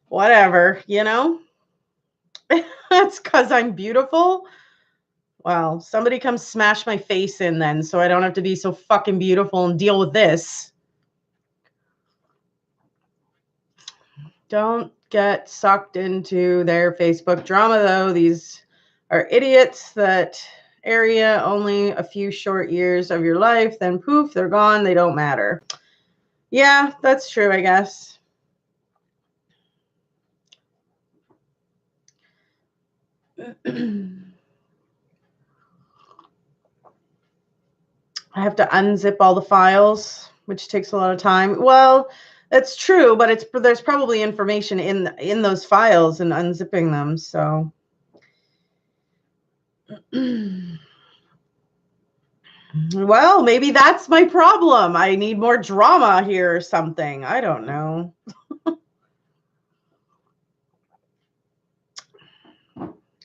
Speaker 1: whatever, That's because I'm beautiful. Well, somebody come smash my face in then, so I don't have to be so fucking beautiful and deal with this. Don't get sucked into their Facebook drama, though. These are idiots that area only a few short years of your life, then poof, they're gone. They don't matter. Yeah, that's true, I guess. I have to unzip all the files, which takes a lot of time. Well, that's true, but there's probably information in those files and unzipping them, so well, maybe that's my problem. I need more drama here or something. I don't know.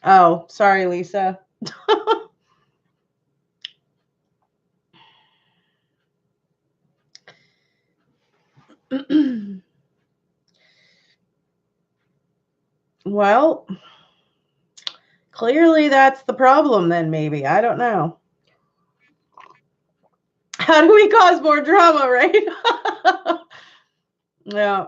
Speaker 1: Oh, sorry, Lisa. Well, clearly that's the problem then, maybe. I don't know. How do we cause more drama, right? Yeah.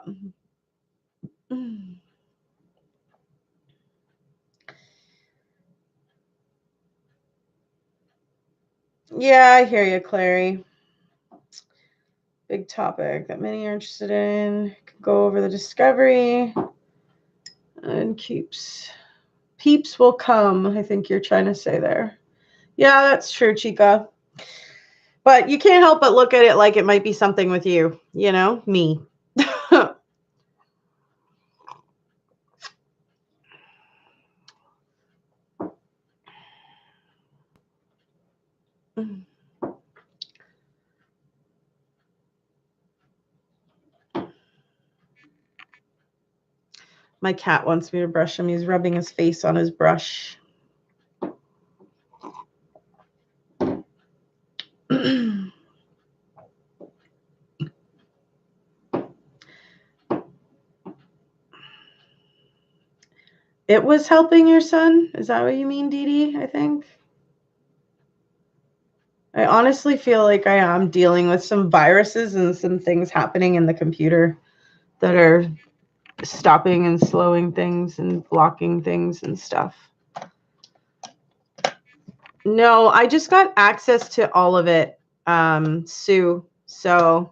Speaker 1: Yeah, I hear you, Clary. Big topic that many are interested in. Could go over the discovery and peeps will come, I think you're trying to say there. Yeah, that's true, Chica. But you can't help but look at it like it might be something with you, me. My cat wants me to brush him. He's rubbing his face on his brush. It was helping your son? Is that what you mean, Dee Dee, I think? I honestly feel like I am dealing with some viruses and some things happening in the computer that are stopping and slowing things and blocking things and stuff. No, I just got access to all of it, Sue. So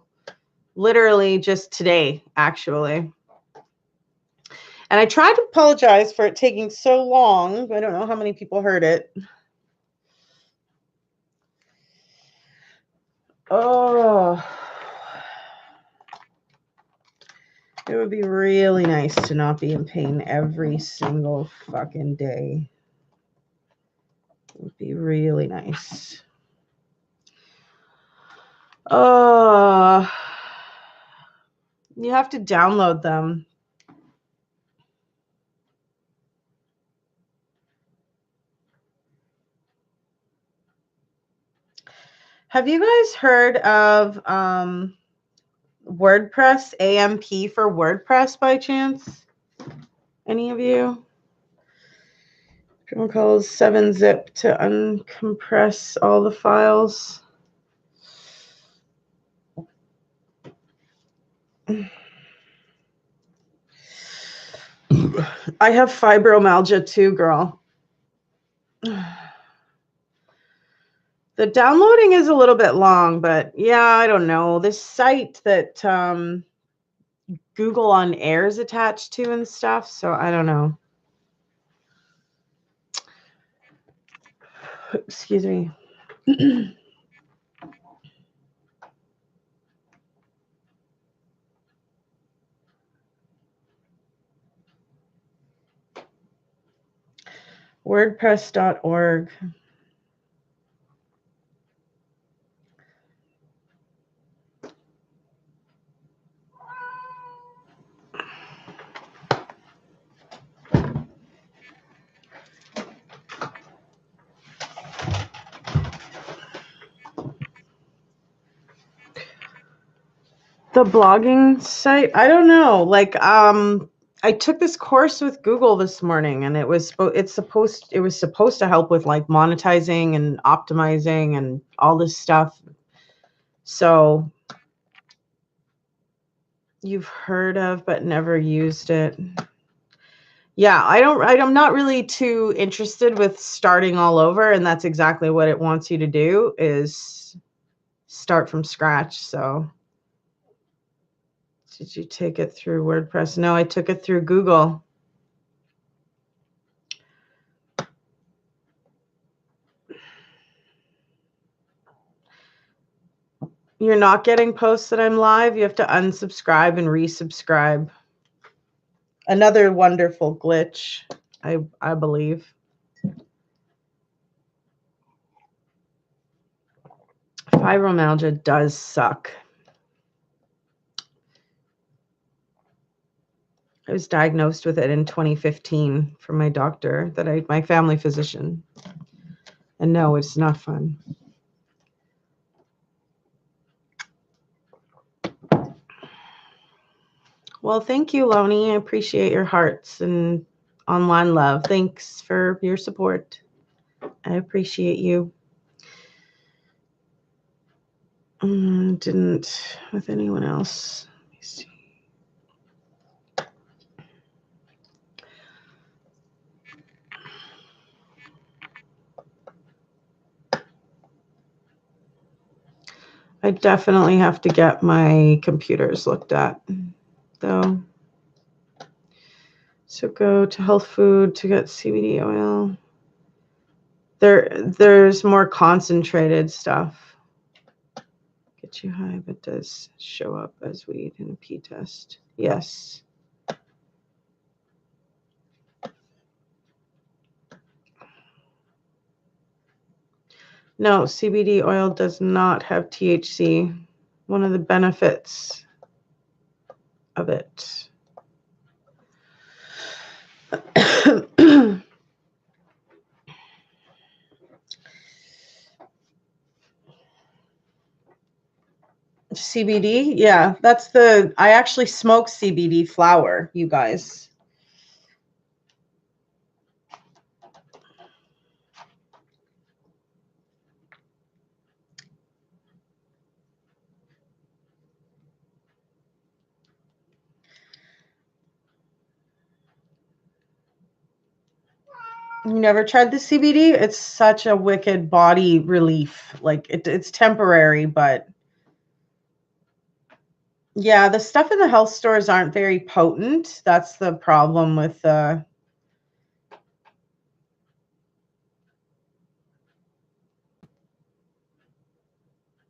Speaker 1: literally just today, actually. And I tried to apologize for it taking so long. I don't know how many people heard it. Oh, it would be really nice to not be in pain every single fucking day. It would be really nice. Oh, you have to download them. Have you guys heard of WordPress, AMP for WordPress by chance? Any of you? Everyone calls 7-zip to uncompress all the files. I have fibromyalgia too, girl. The downloading is a little bit long, but yeah, I don't know. This site that Google on Air is attached to and stuff, so I don't know. Excuse me. WordPress.org. The blogging site, I don't know. Like, I took this course with Google this morning, and it was supposed to help with like monetizing and optimizing and all this stuff. So you've heard of but never used it. Yeah, I'm not really too interested with starting all over, and that's exactly what it wants you to do, is start from scratch. So did you take it through WordPress? No, I took it through Google. You're not getting posts that I'm live. You have to unsubscribe and resubscribe. Another wonderful glitch, I believe. Fibromyalgia does suck. I was diagnosed with it in 2015 from my doctor, my family physician. And no, it's not fun. Well, thank you, Lonnie. I appreciate your hearts and online love. Thanks for your support. I appreciate you. Didn't with anyone else. Let me see. I definitely have to get my computers looked at, though. So go to health food to get CBD oil. There's more concentrated stuff. Get you high, but does show up as weed in a pee test. Yes. No, CBD oil does not have THC. One of the benefits of it. CBD, yeah, I actually smoke CBD flower, you guys. You never tried the CBD? It's such a wicked body relief. Like it's temporary, but yeah, the stuff in the health stores aren't very potent. That's the problem with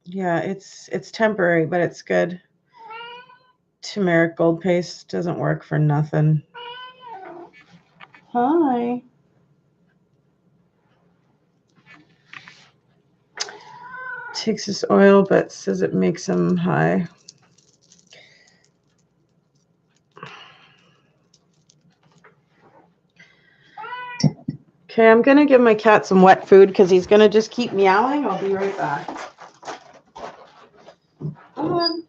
Speaker 1: yeah, it's temporary, but it's good. Turmeric gold paste doesn't work for nothing. Hi. Takes this oil, but says it makes him high. Okay, I'm going to give my cat some wet food because he's going to just keep meowing. I'll be right back. Come on.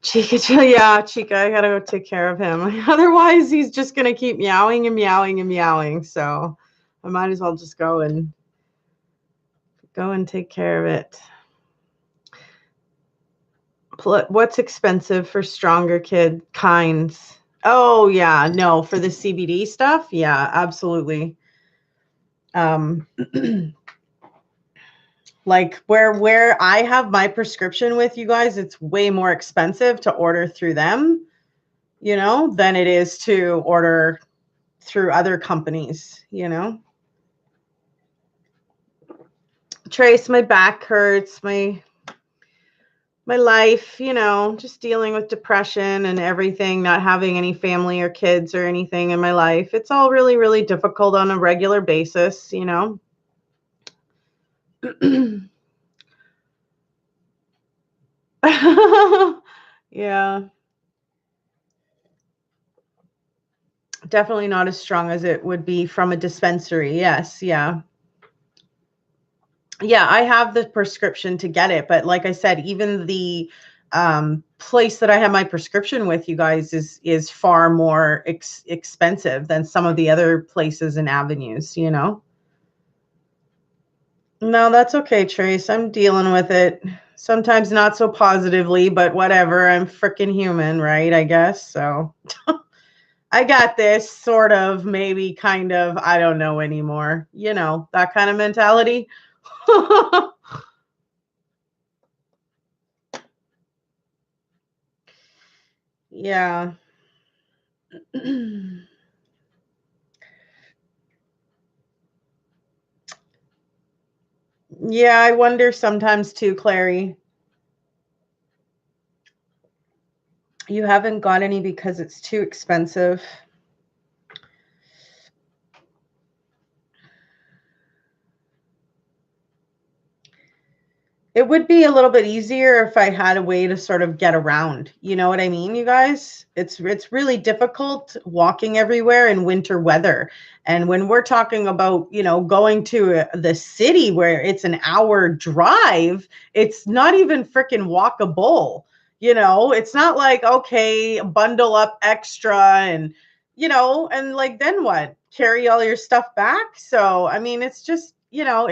Speaker 1: Chica, I gotta go take care of him. Otherwise, he's just gonna keep meowing and meowing and meowing. So I might as well just go and take care of it. What's expensive for stronger kid kinds? Oh yeah, no, for the CBD stuff, yeah, absolutely. Like where I have my prescription with you guys, it's way more expensive to order through them, than it is to order through other companies, Trace, my back hurts, my life, just dealing with depression and everything, not having any family or kids or anything in my life. It's all really, really difficult on a regular basis, Yeah. Definitely not as strong as it would be from a dispensary. Yes. Yeah. Yeah, I have the prescription to get it, but like I said, even the place that I have my prescription with you guys is far more expensive than some of the other places and avenues, No, that's okay, Trace. I'm dealing with it. Sometimes not so positively, but whatever. I'm freaking human, right? I guess. So I got this, sort of, maybe, kind of. I don't know anymore. That kind of mentality. Yeah. Yeah, I wonder sometimes too, Clary. You haven't got any because it's too expensive. It would be a little bit easier if I had a way to sort of get around. You know what I mean, you guys? It's really difficult walking everywhere in winter weather. And when we're talking about, you know, going to the city where it's an hour drive, it's not even freaking walkable. You know, it's not like, okay, bundle up extra and, you know, and like, then what? Carry all your stuff back? So, I mean, it's just, you know,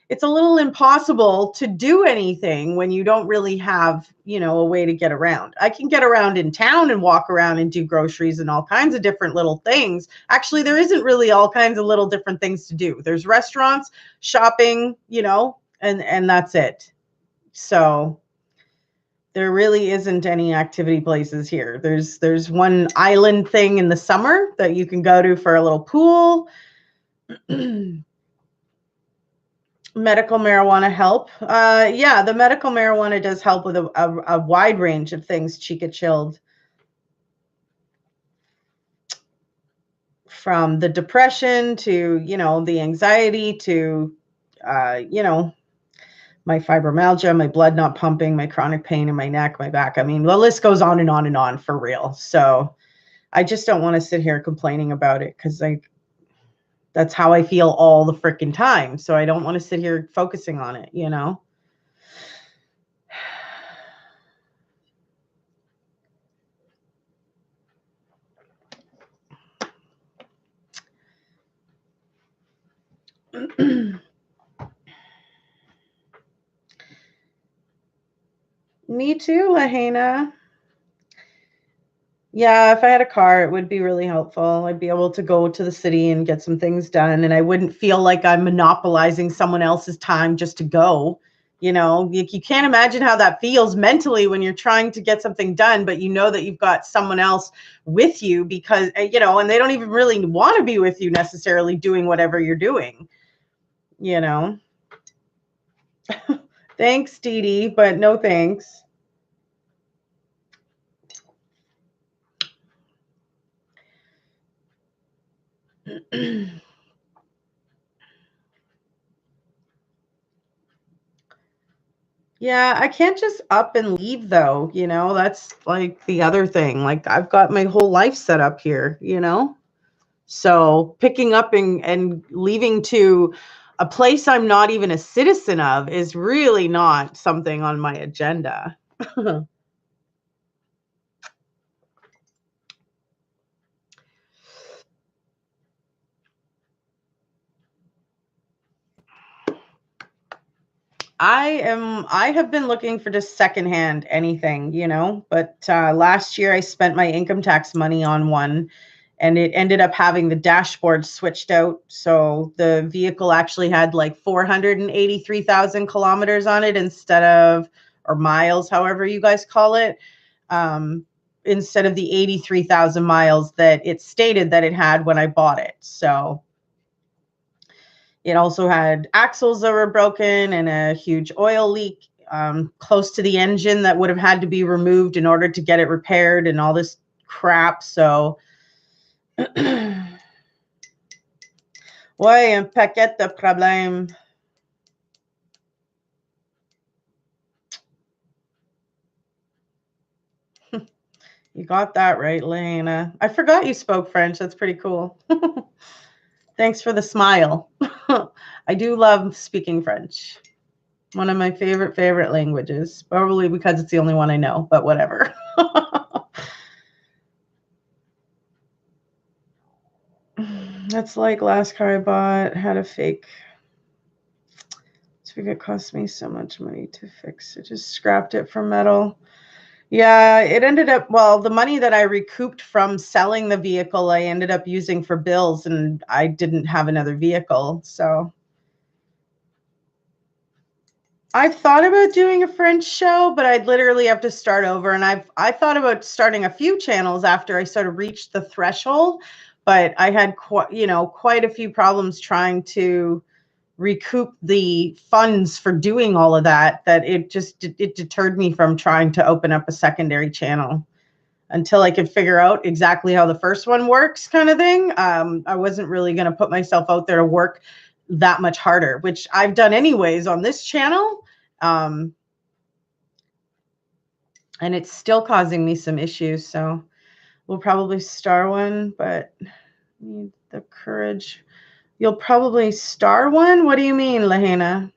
Speaker 1: it's a little impossible to do anything when you don't really have, you know, a way to get around. I can get around in town and walk around and do groceries and all kinds of different little things. Actually, there isn't really all kinds of little different things to do. There's restaurants, shopping, you know, and that's it. So there really isn't any activity places here. There's one island thing in the summer that you can go to for a little pool. Medical marijuana help? Yeah, the medical marijuana does help with a wide range of things, Chica Chilled. From the depression to, you know, the anxiety to, you know, my fibromyalgia, my blood not pumping, my chronic pain in my neck, my back. I mean, the list goes on and on and on for real. So I just don't want to sit here complaining about it because that's how I feel all the freaking time. So I don't want to sit here focusing on it, you know? Me too, Lahaina. Yeah, if I had a car, it would be really helpful. I'd be able to go to the city and get some things done, and I wouldn't feel like I'm monopolizing someone else's time just to go. You know, you can't imagine how that feels mentally when you're trying to get something done, but you know that you've got someone else with you because, you know, and they don't even really want to be with you necessarily doing whatever you're doing, you know. Thanks, Dee Dee, but no thanks. Yeah, I can't just up and leave though, you know, that's like the other thing. Like I've got my whole life set up here, you know? So picking up and leaving to a place I'm not even a citizen of is really not something on my agenda. I have been looking for just secondhand anything, you know, but last year I spent my income tax money on one and it ended up having the dashboard switched out. So the vehicle actually had like 483,000 kilometers on it instead of, or miles, however you guys call it, instead of the 83,000 miles that it stated that it had when I bought it. So it also had axles that were broken and a huge oil leak close to the engine that would have had to be removed in order to get it repaired and all this crap. So, ouais, un paquet de problèmes. You got that right, Lena. I forgot you spoke French. That's pretty cool. Thanks for the smile. I do love speaking French. One of my favorite languages, probably because it's the only one I know, but whatever. That's like last car I bought had a fake. So it cost me so much money to fix. I just scrapped it for metal. Yeah, it ended up, well, the money that I recouped from selling the vehicle, I ended up using for bills and I didn't have another vehicle. So I've thought about doing a French show, but I'd literally have to start over. And I thought about starting a few channels after I sort of reached the threshold, but I had quite a few problems trying to recoup the funds for doing all of that it deterred me from trying to open up a secondary channel until I could figure out exactly how the first one works kind of thing. I wasn't really going to put myself out there to work that much harder, which I've done anyways on this channel. And it's still causing me some issues. So we'll probably star one, but need the courage. You'll probably star one? What do you mean, Lahaina?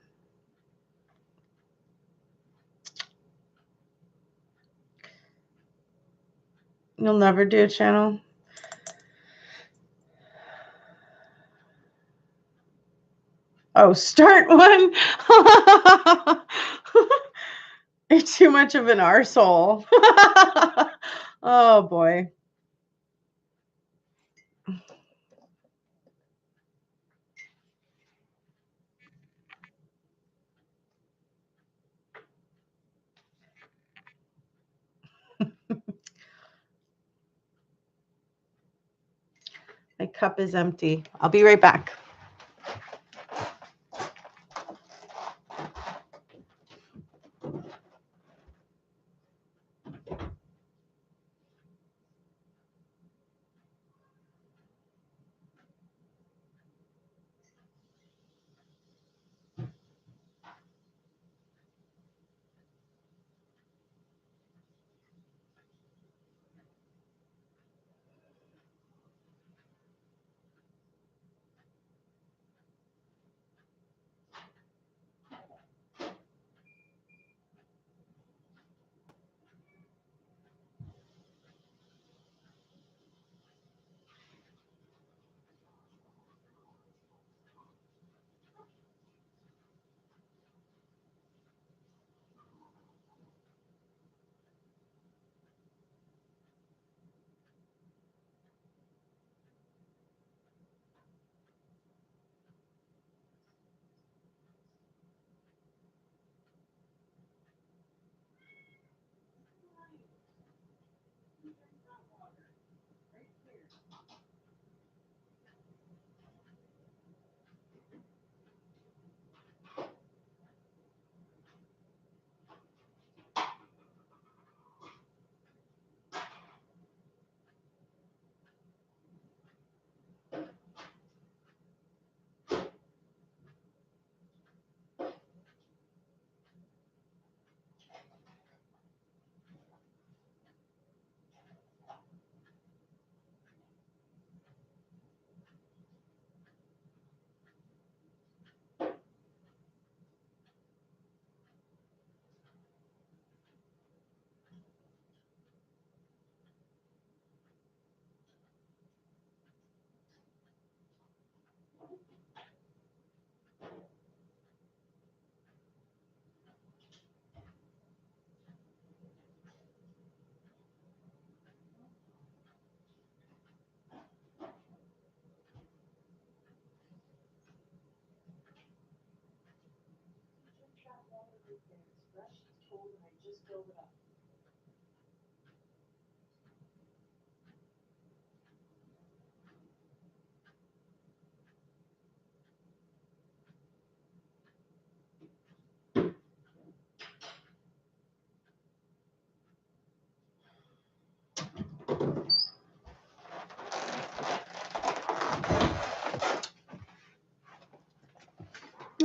Speaker 1: You'll never do a channel? Oh, start one? You're too much of an arsehole. Oh, boy. My cup is empty. I'll be right back.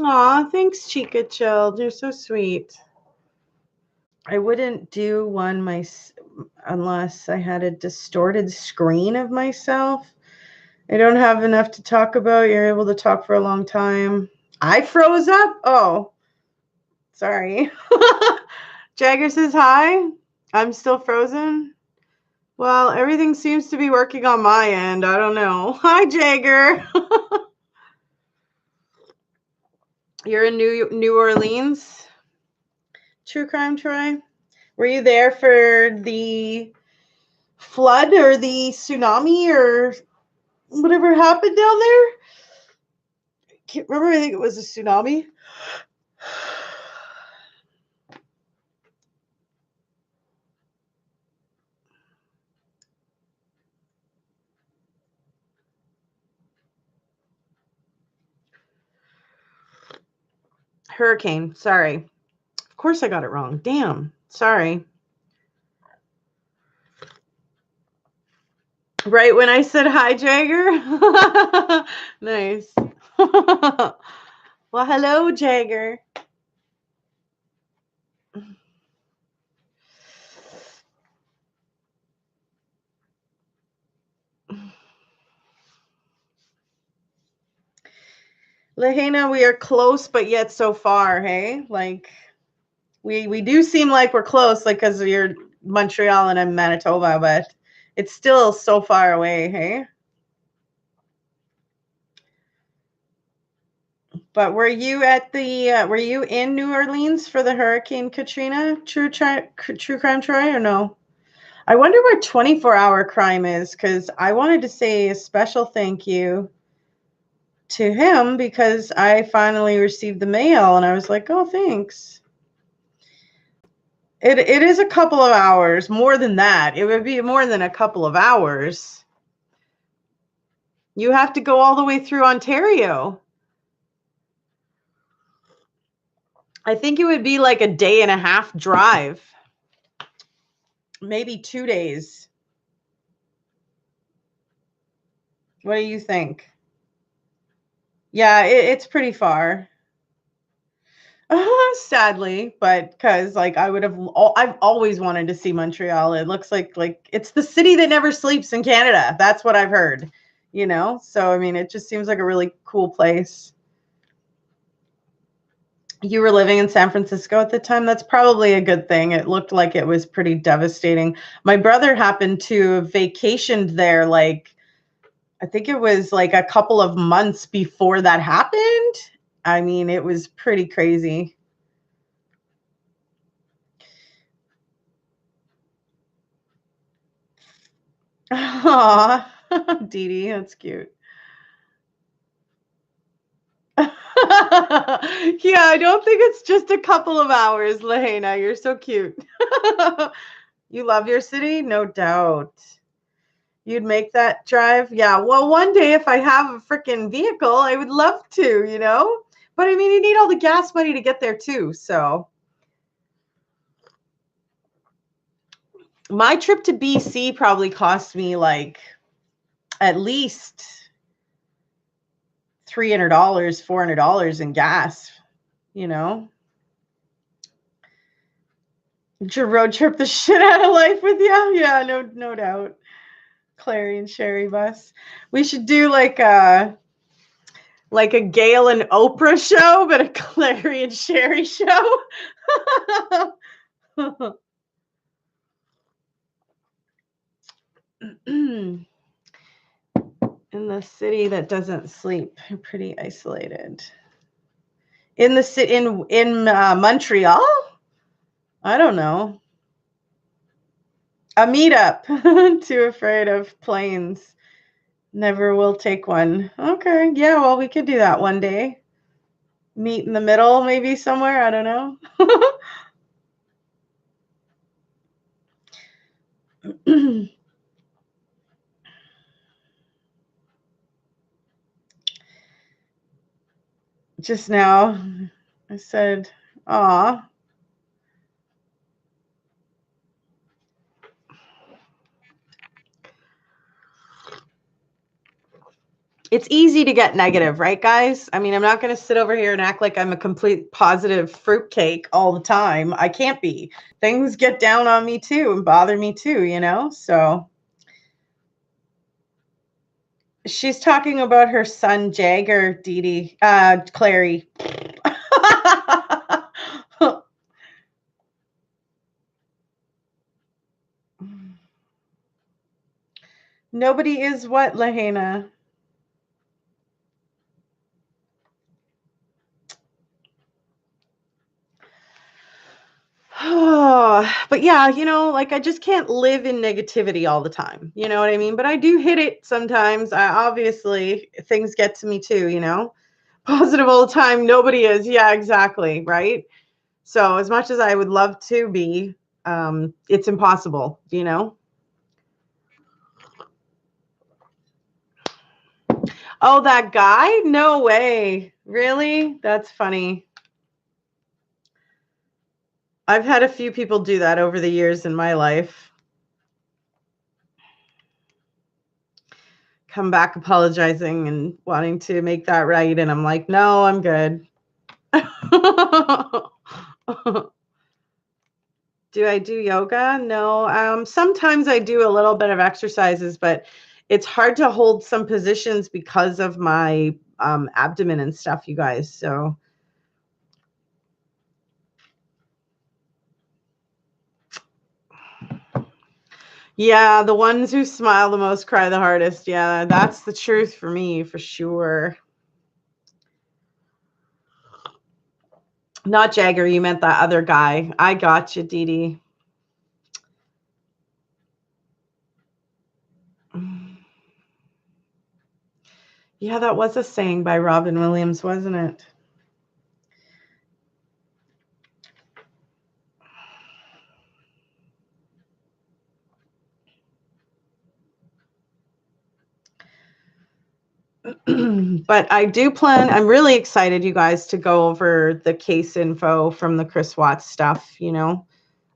Speaker 1: Aw, thanks, Chica Chilled. You're so sweet. I wouldn't do one unless I had a distorted screen of myself. I don't have enough to talk about. You're able to talk for a long time. I froze up? Oh, sorry. Jagger says hi. I'm still frozen. Well, everything seems to be working on my end. I don't know. Hi, Jagger. You're in New Orleans? True Crime Troy? Were you there for the flood or the tsunami or whatever happened down there? Can't remember. I think it was a tsunami. Hurricane. Sorry. Of course I got it wrong. Damn. Sorry. Right when I said hi, Jagger? Nice. Well, hello, Jagger. Lahaina, we are close, but yet so far, hey? Like, we do seem like we're close, like, because you're Montreal and I'm Manitoba, but it's still so far away, hey? But were you at the, were you in New Orleans for the Hurricane Katrina True Crime Troy, or no? I wonder where 24-hour crime is, because I wanted to say a special thank you to him because I finally received the mail and I was like, oh, thanks. It is a couple of hours, more than that. It would be more than a couple of hours. You have to go all the way through Ontario. I think it would be like a day and a half drive. Maybe 2 days. What do you think? Yeah, it's pretty far. Sadly, but because like I've always wanted to see Montreal. It looks like it's the city that never sleeps in Canada. That's what I've heard, you know? So, I mean, it just seems like a really cool place. You were living in San Francisco at the time. That's probably a good thing. It looked like it was pretty devastating. My brother happened to have vacationed there, like, I think it was like a couple of months before that happened. I mean, it was pretty crazy. Aw, Dee Dee, that's cute. Yeah, I don't think it's just a couple of hours, Lahaina. You're so cute. You love your city? No doubt. You'd make that drive? Yeah, well, one day if I have a freaking vehicle, I would love to, you know? But I mean, you need all the gas money to get there too, so. My trip to BC probably cost me like at least $300, $400 in gas, you know? To road trip the shit out of life with you? Yeah, no doubt. Clary and Sherry bus. We should do like a Gail and Oprah show, but a Clary and Sherry show. In the city that doesn't sleep, pretty isolated. In the city in Montreal? I don't know. A meetup. Too afraid of planes. Never will take one. Okay, yeah, well, we could do that one day. Meet in the middle, maybe somewhere. I don't know. Just now, I said, aw. It's easy to get negative, right, guys? I mean, I'm not going to sit over here and act like I'm a complete positive fruitcake all the time. I can't be. Things get down on me too and bother me too, you know? So she's talking about her son, Jagger, Dee Dee, Clary. Nobody is what, Lahaina? But yeah, you know, like I just can't live in negativity all the time. You know what I mean? But I do hit it sometimes. Obviously, things get to me too, you know? Positive all the time. Nobody is. Yeah, exactly. Right. So as much as I would love to be, it's impossible, you know? Oh, that guy? No way. Really? That's funny. I've had a few people do that over the years in my life. Come back apologizing and wanting to make that right. And I'm like, no, I'm good. Do I do yoga? No. Sometimes I do a little bit of exercises, but it's hard to hold some positions because of my abdomen and stuff, you guys. So yeah, the ones who smile the most cry the hardest. Yeah, that's the truth for me, for sure. Not Jagger, you meant that other guy. I got you, Dee Dee. Yeah, that was a saying by Robin Williams, wasn't it? But I do plan, I'm really excited, you guys, to go over the case info from the Chris Watts stuff. You know,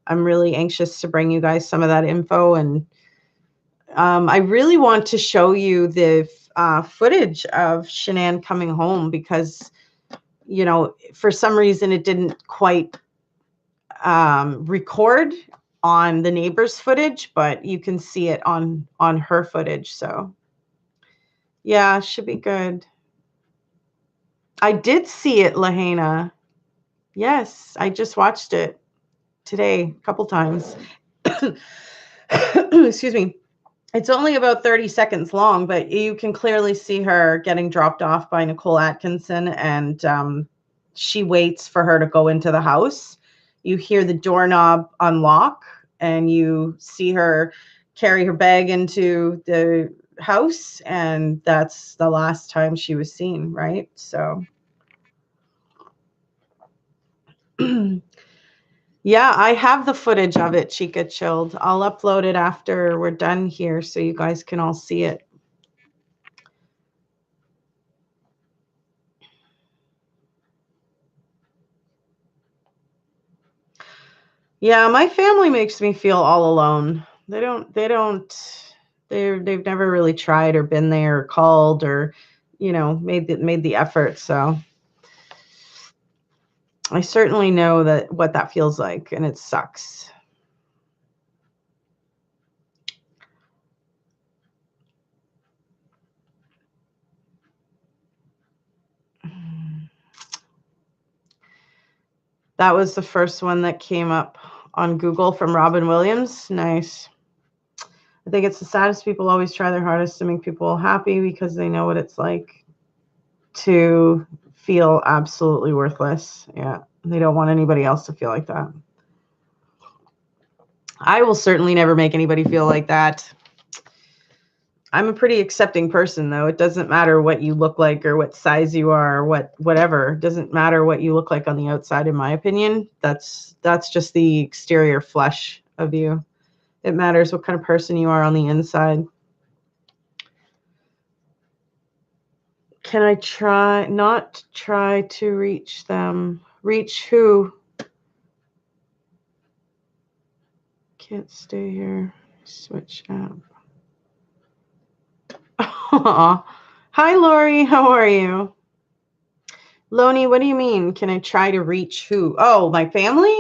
Speaker 1: I'm really anxious to bring you guys some of that info. And I really want to show you the footage of Shanann coming home because, you know, for some reason it didn't quite record on the neighbor's footage, but you can see it on her footage. So yeah, should be good. I did see it, Lahaina. Yes, I just watched it today a couple times. Excuse me. It's only about 30 seconds long, but you can clearly see her getting dropped off by Nicole Atkinson, and she waits for her to go into the house. You hear the doorknob unlock, and you see her carry her bag into the house, and that's the last time she was seen, right? So yeah, I have the footage of it, Chica Chilled. I'll upload it after we're done here so you guys can all see it. Yeah, my family makes me feel all alone. They've never really tried or been there or called or, you know, made the effort. So I certainly know that what that feels like, and it sucks. That was the first one that came up on Google from Robin Williams. Nice. I think it's the saddest people always try their hardest to make people happy because they know what it's like to feel absolutely worthless. Yeah. They don't want anybody else to feel like that. I will certainly never make anybody feel like that. I'm a pretty accepting person, though. It doesn't matter what you look like or what size you are or whatever. It doesn't matter what you look like on the outside, in my opinion. That's just the exterior flesh of you. It matters what kind of person you are on the inside. Can I not try to reach them? Reach who? Can't stay here. Switch app. Hi, Lori. How are you? Loni, what do you mean? Can I try to reach who? Oh, my family?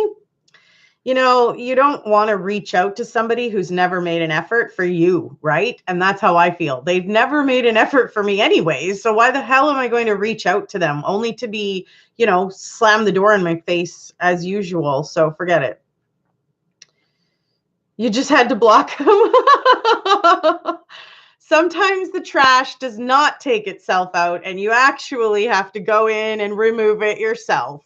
Speaker 1: You know, you don't want to reach out to somebody who's never made an effort for you, right? And that's how I feel. They've never made an effort for me anyways. So why the hell am I going to reach out to them only to be, you know, slam the door in my face as usual? So forget it. You just had to block them. Sometimes the trash does not take itself out and you actually have to go in and remove it yourself.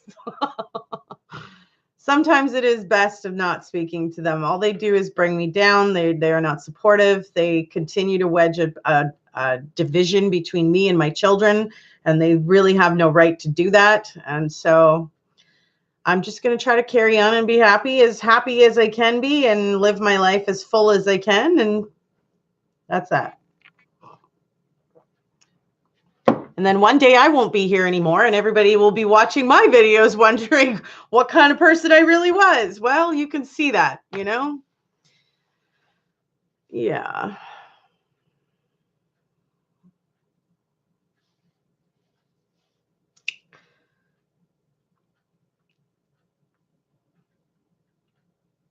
Speaker 1: Sometimes it is best of not speaking to them. All they do is bring me down. They are not supportive. They continue to wedge a division between me and my children, and they really have no right to do that. And so I'm just going to try to carry on and be happy as I can be and live my life as full as I can. And that's that. And then one day I won't be here anymore and everybody will be watching my videos wondering what kind of person I really was. Well, you can see that, you know? Yeah.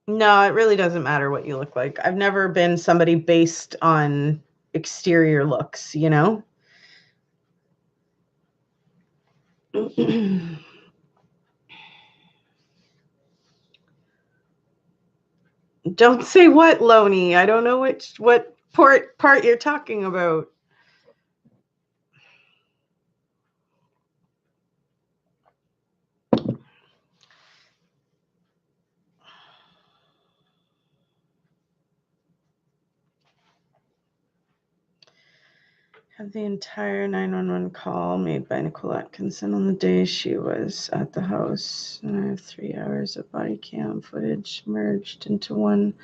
Speaker 1: No, it really doesn't matter what you look like. I've never been somebody based on exterior looks, you know? Don't say what, Loney. I don't know what part you're talking about. Had the entire 911 call made by Nicole Atkinson on the day she was at the house. And I have 3 hours of body cam footage merged into one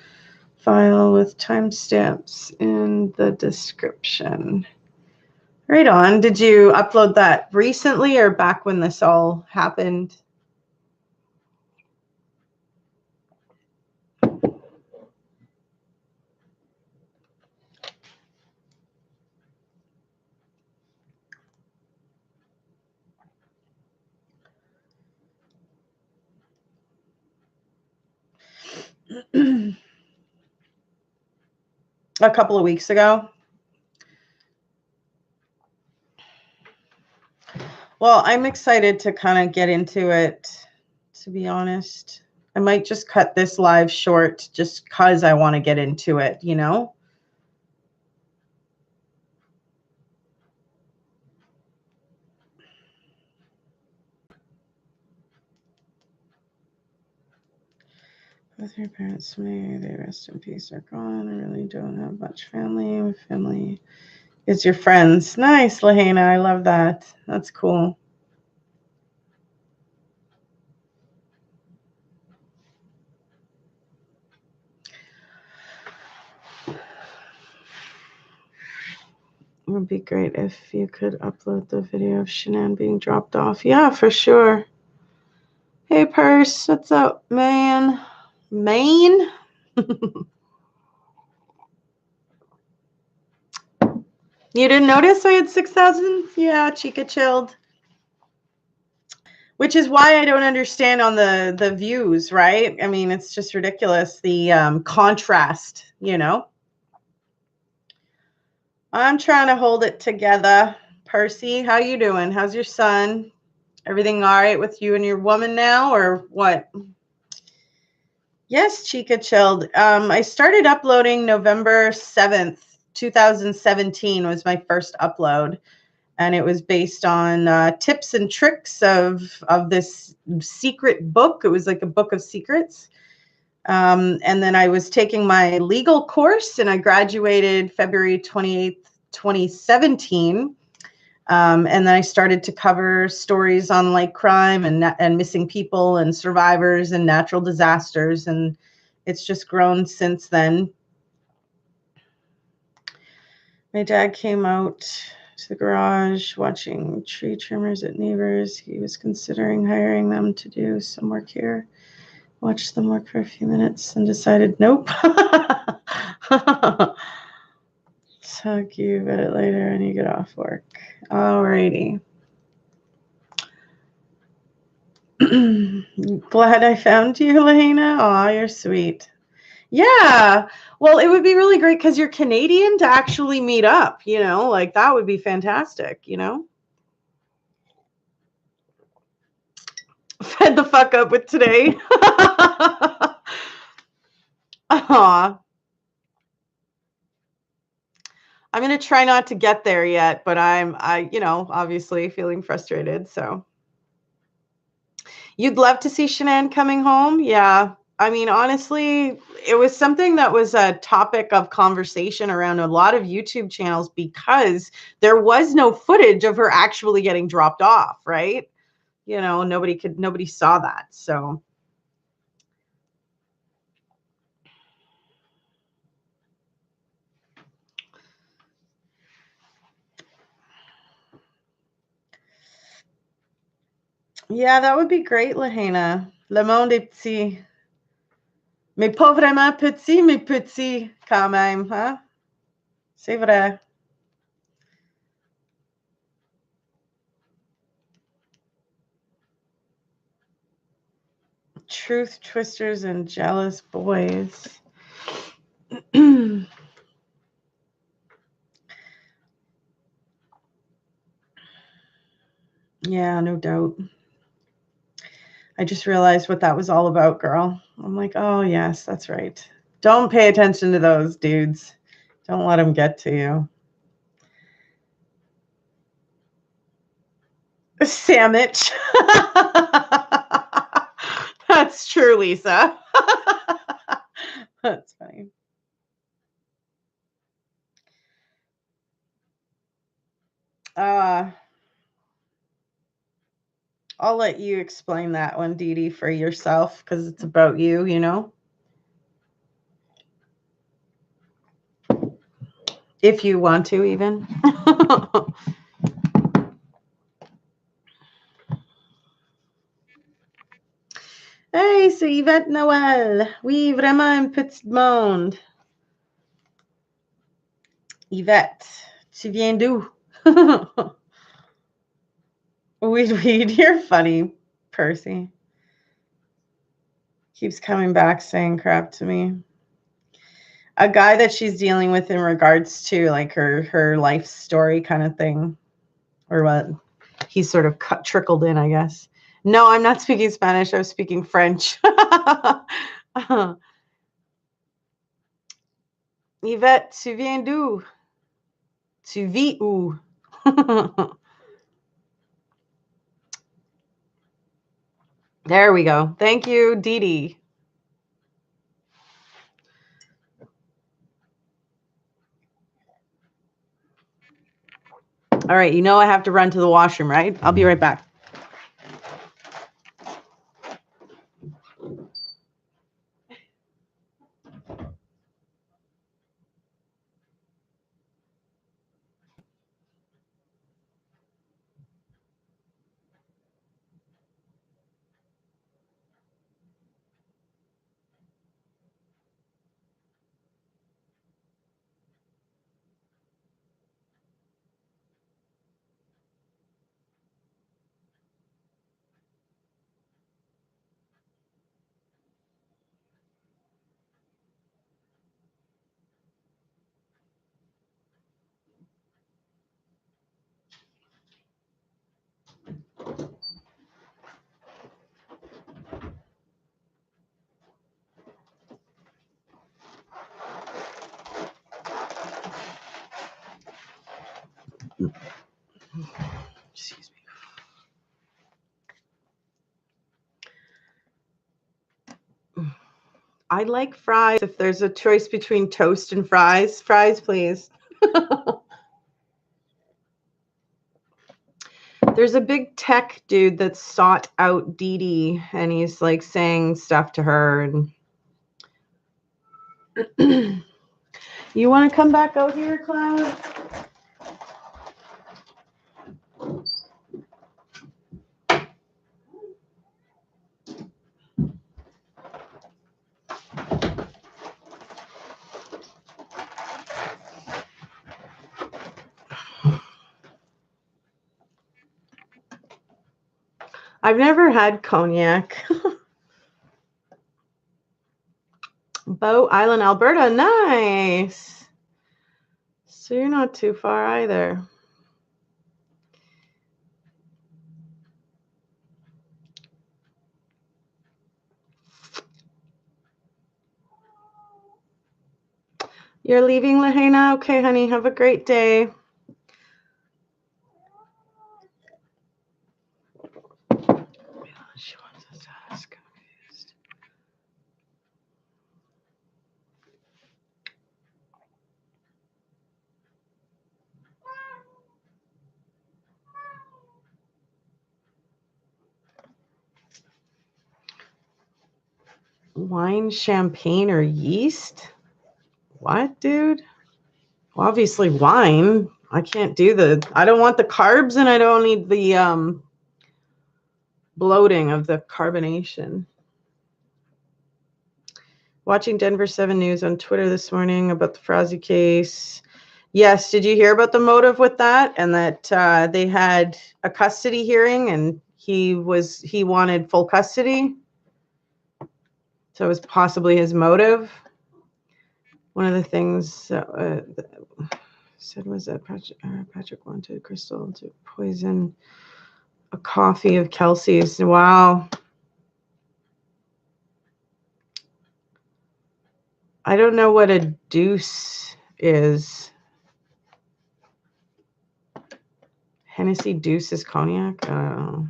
Speaker 1: file with timestamps in the description. Right on. Did you upload that recently or back when this all happened? A couple of weeks ago. Well, I'm excited to kind of get into it, to be honest. I might just cut this live short just because I want to get into it, you know? Both your parents, may they rest in peace, are gone. I really don't have much family. My family is your friends. Nice, Lahaina. I love that. That's cool. It would be great if you could upload the video of Shanann being dropped off. Yeah, for sure. Hey, Purse. What's up, man? Maine? You didn't notice I had 6,000? Yeah, Chica chilled. Which is why I don't understand on the views, right? I mean, it's just ridiculous, the contrast, you know? I'm trying to hold it together. Percy, how you doing? How's your son? Everything all right with you and your woman now, or what? Yes, Chica chilled. I started uploading November 7th, 2017 was my first upload. And it was based on tips and tricks of this secret book. It was like a book of secrets. And then I was taking my legal course, and I graduated February 28th, 2017. And then I started to cover stories on like crime and missing people and survivors and natural disasters. And it's just grown since then. My dad came out to the garage watching tree trimmers at neighbors. He was considering hiring them to do some work here. Watched them work for a few minutes and decided, nope. Talk you about it later when you get off work. Alrighty. Glad I found you, Lahaina. Aw, you're sweet. Yeah. Well, it would be really great because you're Canadian to actually meet up, you know, like that would be fantastic, you know? Fed the fuck up with today. Aw. I'm going to try not to get there yet, but you know, obviously feeling frustrated. So you'd love to see Shanann coming home. Yeah. I mean, honestly, it was something that was a topic of conversation around a lot of YouTube channels because there was no footage of her actually getting dropped off, right? You know, nobody saw that. So yeah, that would be great, Lahaina. Le monde est petit. Mais pas vraiment petit, mais petit quand même, hein? C'est vrai. Truth twisters and jealous boys. Yeah, no doubt. I just realized what that was all about, girl. I'm like, oh, yes, that's right. Don't pay attention to those dudes. Don't let them get to you. A sandwich. That's true, Lisa. That's funny. I'll let you explain that one, Dee Dee, for yourself, because it's about you, you know? If you want to, even. Hey, c'est Yvette Noël. Oui, vraiment une petite monde. Yvette, tu viens d'où? Weed, you're funny, Percy. Keeps coming back saying crap to me. A guy that she's dealing with in regards to like her life story kind of thing, or what? He's sort of trickled in, I guess. No, I'm not speaking Spanish. I was speaking French. Yvette, tu viens d'où? Tu vis où? There we go. Thank you, Dee Dee. All right, you know I have to run to the washroom, right? I'll be right back. Excuse me. I like fries. If there's a choice between toast and fries, please. There's a big tech dude that sought out Dee Dee, and he's like saying stuff to her. And you want to come back out here, Cloud? I've never had cognac. Bow Island, Alberta. Nice. So you're not too far either. You're leaving, Lahaina? Okay, honey. Have a great day. She wants us to ask. Confused. Wine, champagne, or yeast? What, dude? Well, obviously wine. I can't do I don't want the carbs, and I don't need the bloating of the carbonation. Watching Denver 7 News on Twitter this morning about the Frazee case. Yes, did you hear about the motive with that? And that they had a custody hearing, and he wanted full custody. So it was possibly his motive. One of the things said was that Patrick wanted Crystal to poison A coffee of Kelsey's. Wow. I don't know what a deuce is. Hennessy Deuce is cognac? I don't know.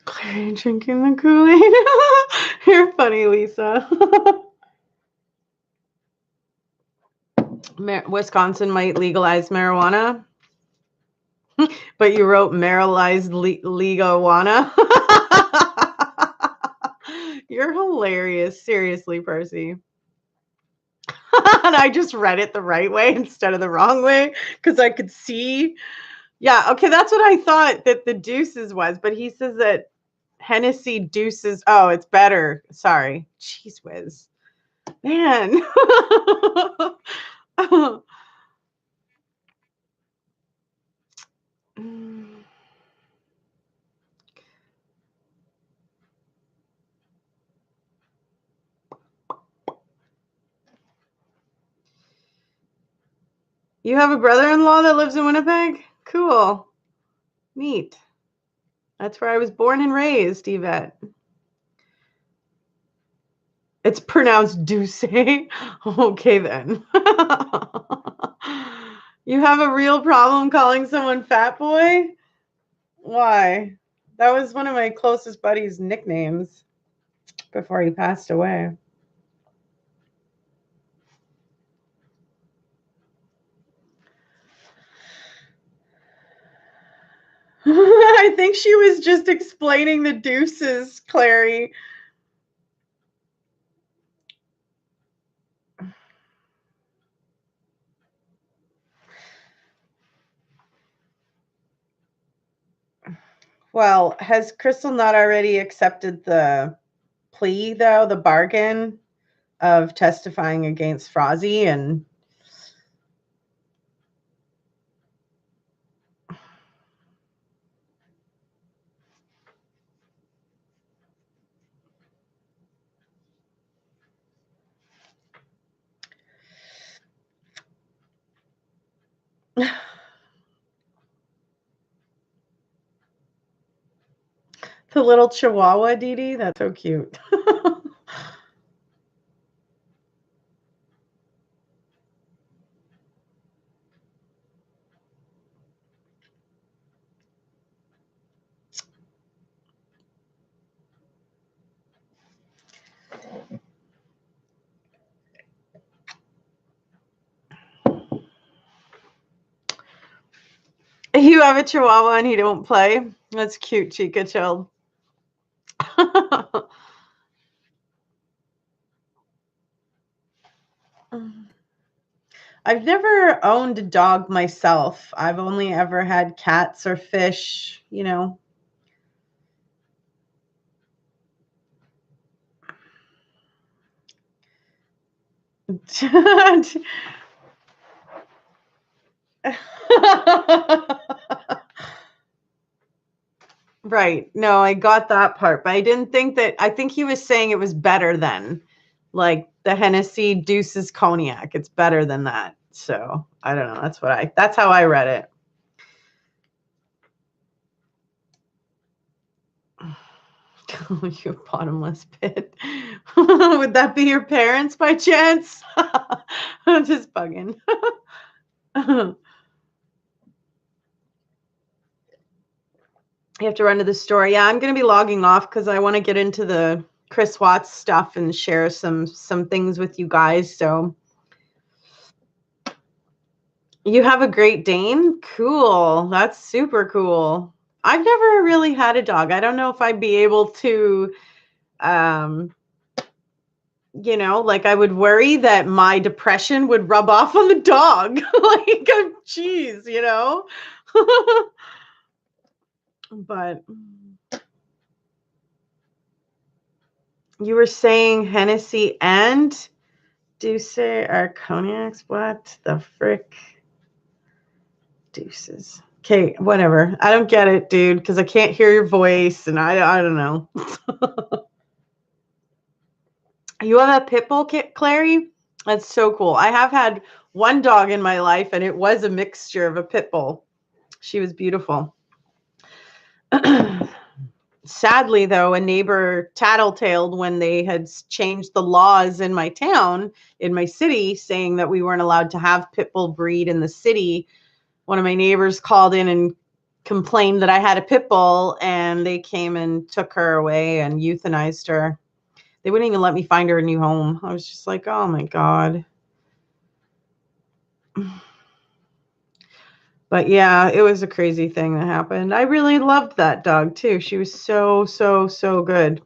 Speaker 1: Clary drinking the Kool-Aid. You're funny, Lisa. Wisconsin might legalize marijuana. But you wrote marijuana. You're hilarious. Seriously, Percy. And I just read it the right way instead of the wrong way because I could see. Yeah, okay, that's what I thought that the deuces was. But he says that Hennessy Deuces. Oh, it's better. Sorry. Jeez whiz. Man. You have a brother-in-law that lives in Winnipeg? Cool. Neat. That's where I was born and raised, Yvette. It's pronounced Douce. Okay, then. You have a real problem calling someone fat boy? Why? That was one of my closest buddies' nicknames before he passed away. I think she was just explaining the deuces, Clary. Well, has Crystal not already accepted the plea, though, the bargain of testifying against Frozzy? And the little chihuahua, Dee Dee, that's so cute. You have a chihuahua and he don't play? That's cute, Chica Chill. I've never owned a dog myself. I've only ever had cats or fish, you know. Right. No, I got that part, but I didn't think that. I think he was saying it was better than like the Hennessy Deuces Cognac. It's better than that. So I don't know. That's how I read it. You bottomless pit. Would that be your parents by chance? I'm just bugging. You have to run to the store. Yeah, I'm going to be logging off because I want to get into the Chris Watts stuff and share some things with you guys. So you have a Great Dane? Cool. That's super cool. I've never really had a dog. I don't know if I'd be able to, you know, like I would worry that my depression would rub off on the dog. Like, geez, you know? But you were saying Hennessy and Douce are cognacs? What the frick? Deuces. Okay, whatever. I don't get it, dude, because I can't hear your voice, and I don't know. You have a pit bull, Clary? That's so cool. I have had one dog in my life, and it was a mixture of a pit bull. She was beautiful. Sadly, though, a neighbor tattletaled when they had changed the laws in my town, in my city, saying that we weren't allowed to have pit bull breed in the city. One of my neighbors called in and complained that I had a pit bull, and they came and took her away and euthanized her. They wouldn't even let me find her a new home. I was just like, oh my God. But yeah, it was a crazy thing that happened. I really loved that dog too. She was so, so, so good.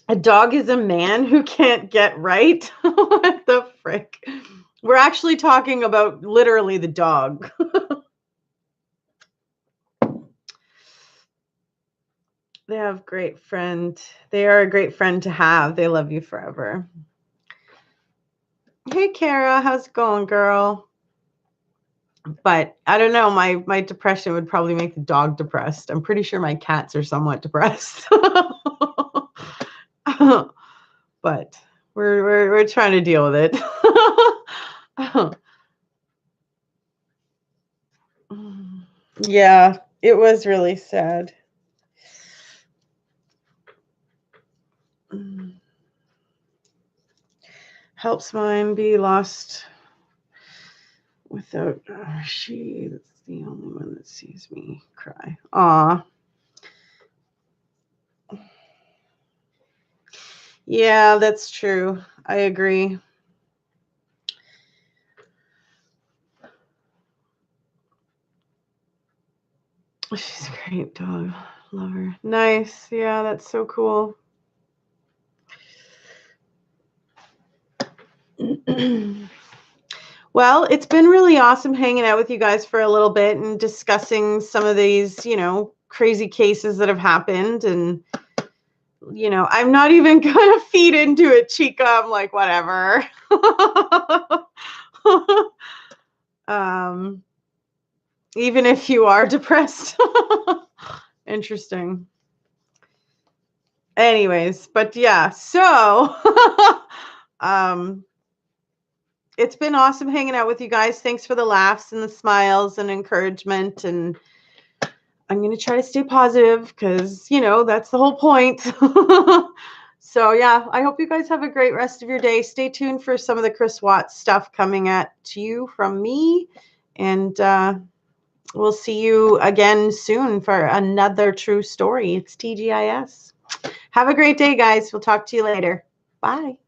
Speaker 1: A dog is a man who can't get right? What the frick? We're actually talking about literally the dog. They have great friend. They are a great friend to have. They love you forever. Hey, Kara, how's it going, girl? But I don't know. My depression would probably make the dog depressed. I'm pretty sure my cats are somewhat depressed. But we're trying to deal with it. Yeah, it was really sad. Helps mine be lost without she. That's the only one that sees me cry. Aw. Yeah, that's true. I agree. She's a great dog. Love her. Nice. Yeah, that's so cool. Well, it's been really awesome hanging out with you guys for a little bit and discussing some of these, crazy cases that have happened. And, I'm not even going to feed into it, Chica. I'm like, whatever. Even if you are depressed. Interesting. Anyways, but yeah, so it's been awesome hanging out with you guys. Thanks for the laughs and the smiles and encouragement. And I'm going to try to stay positive because, that's the whole point. So, yeah, I hope you guys have a great rest of your day. Stay tuned for some of the Chris Watts stuff coming at you from me. And we'll see you again soon for another true story. It's TGIS. Have a great day, guys. We'll talk to you later. Bye.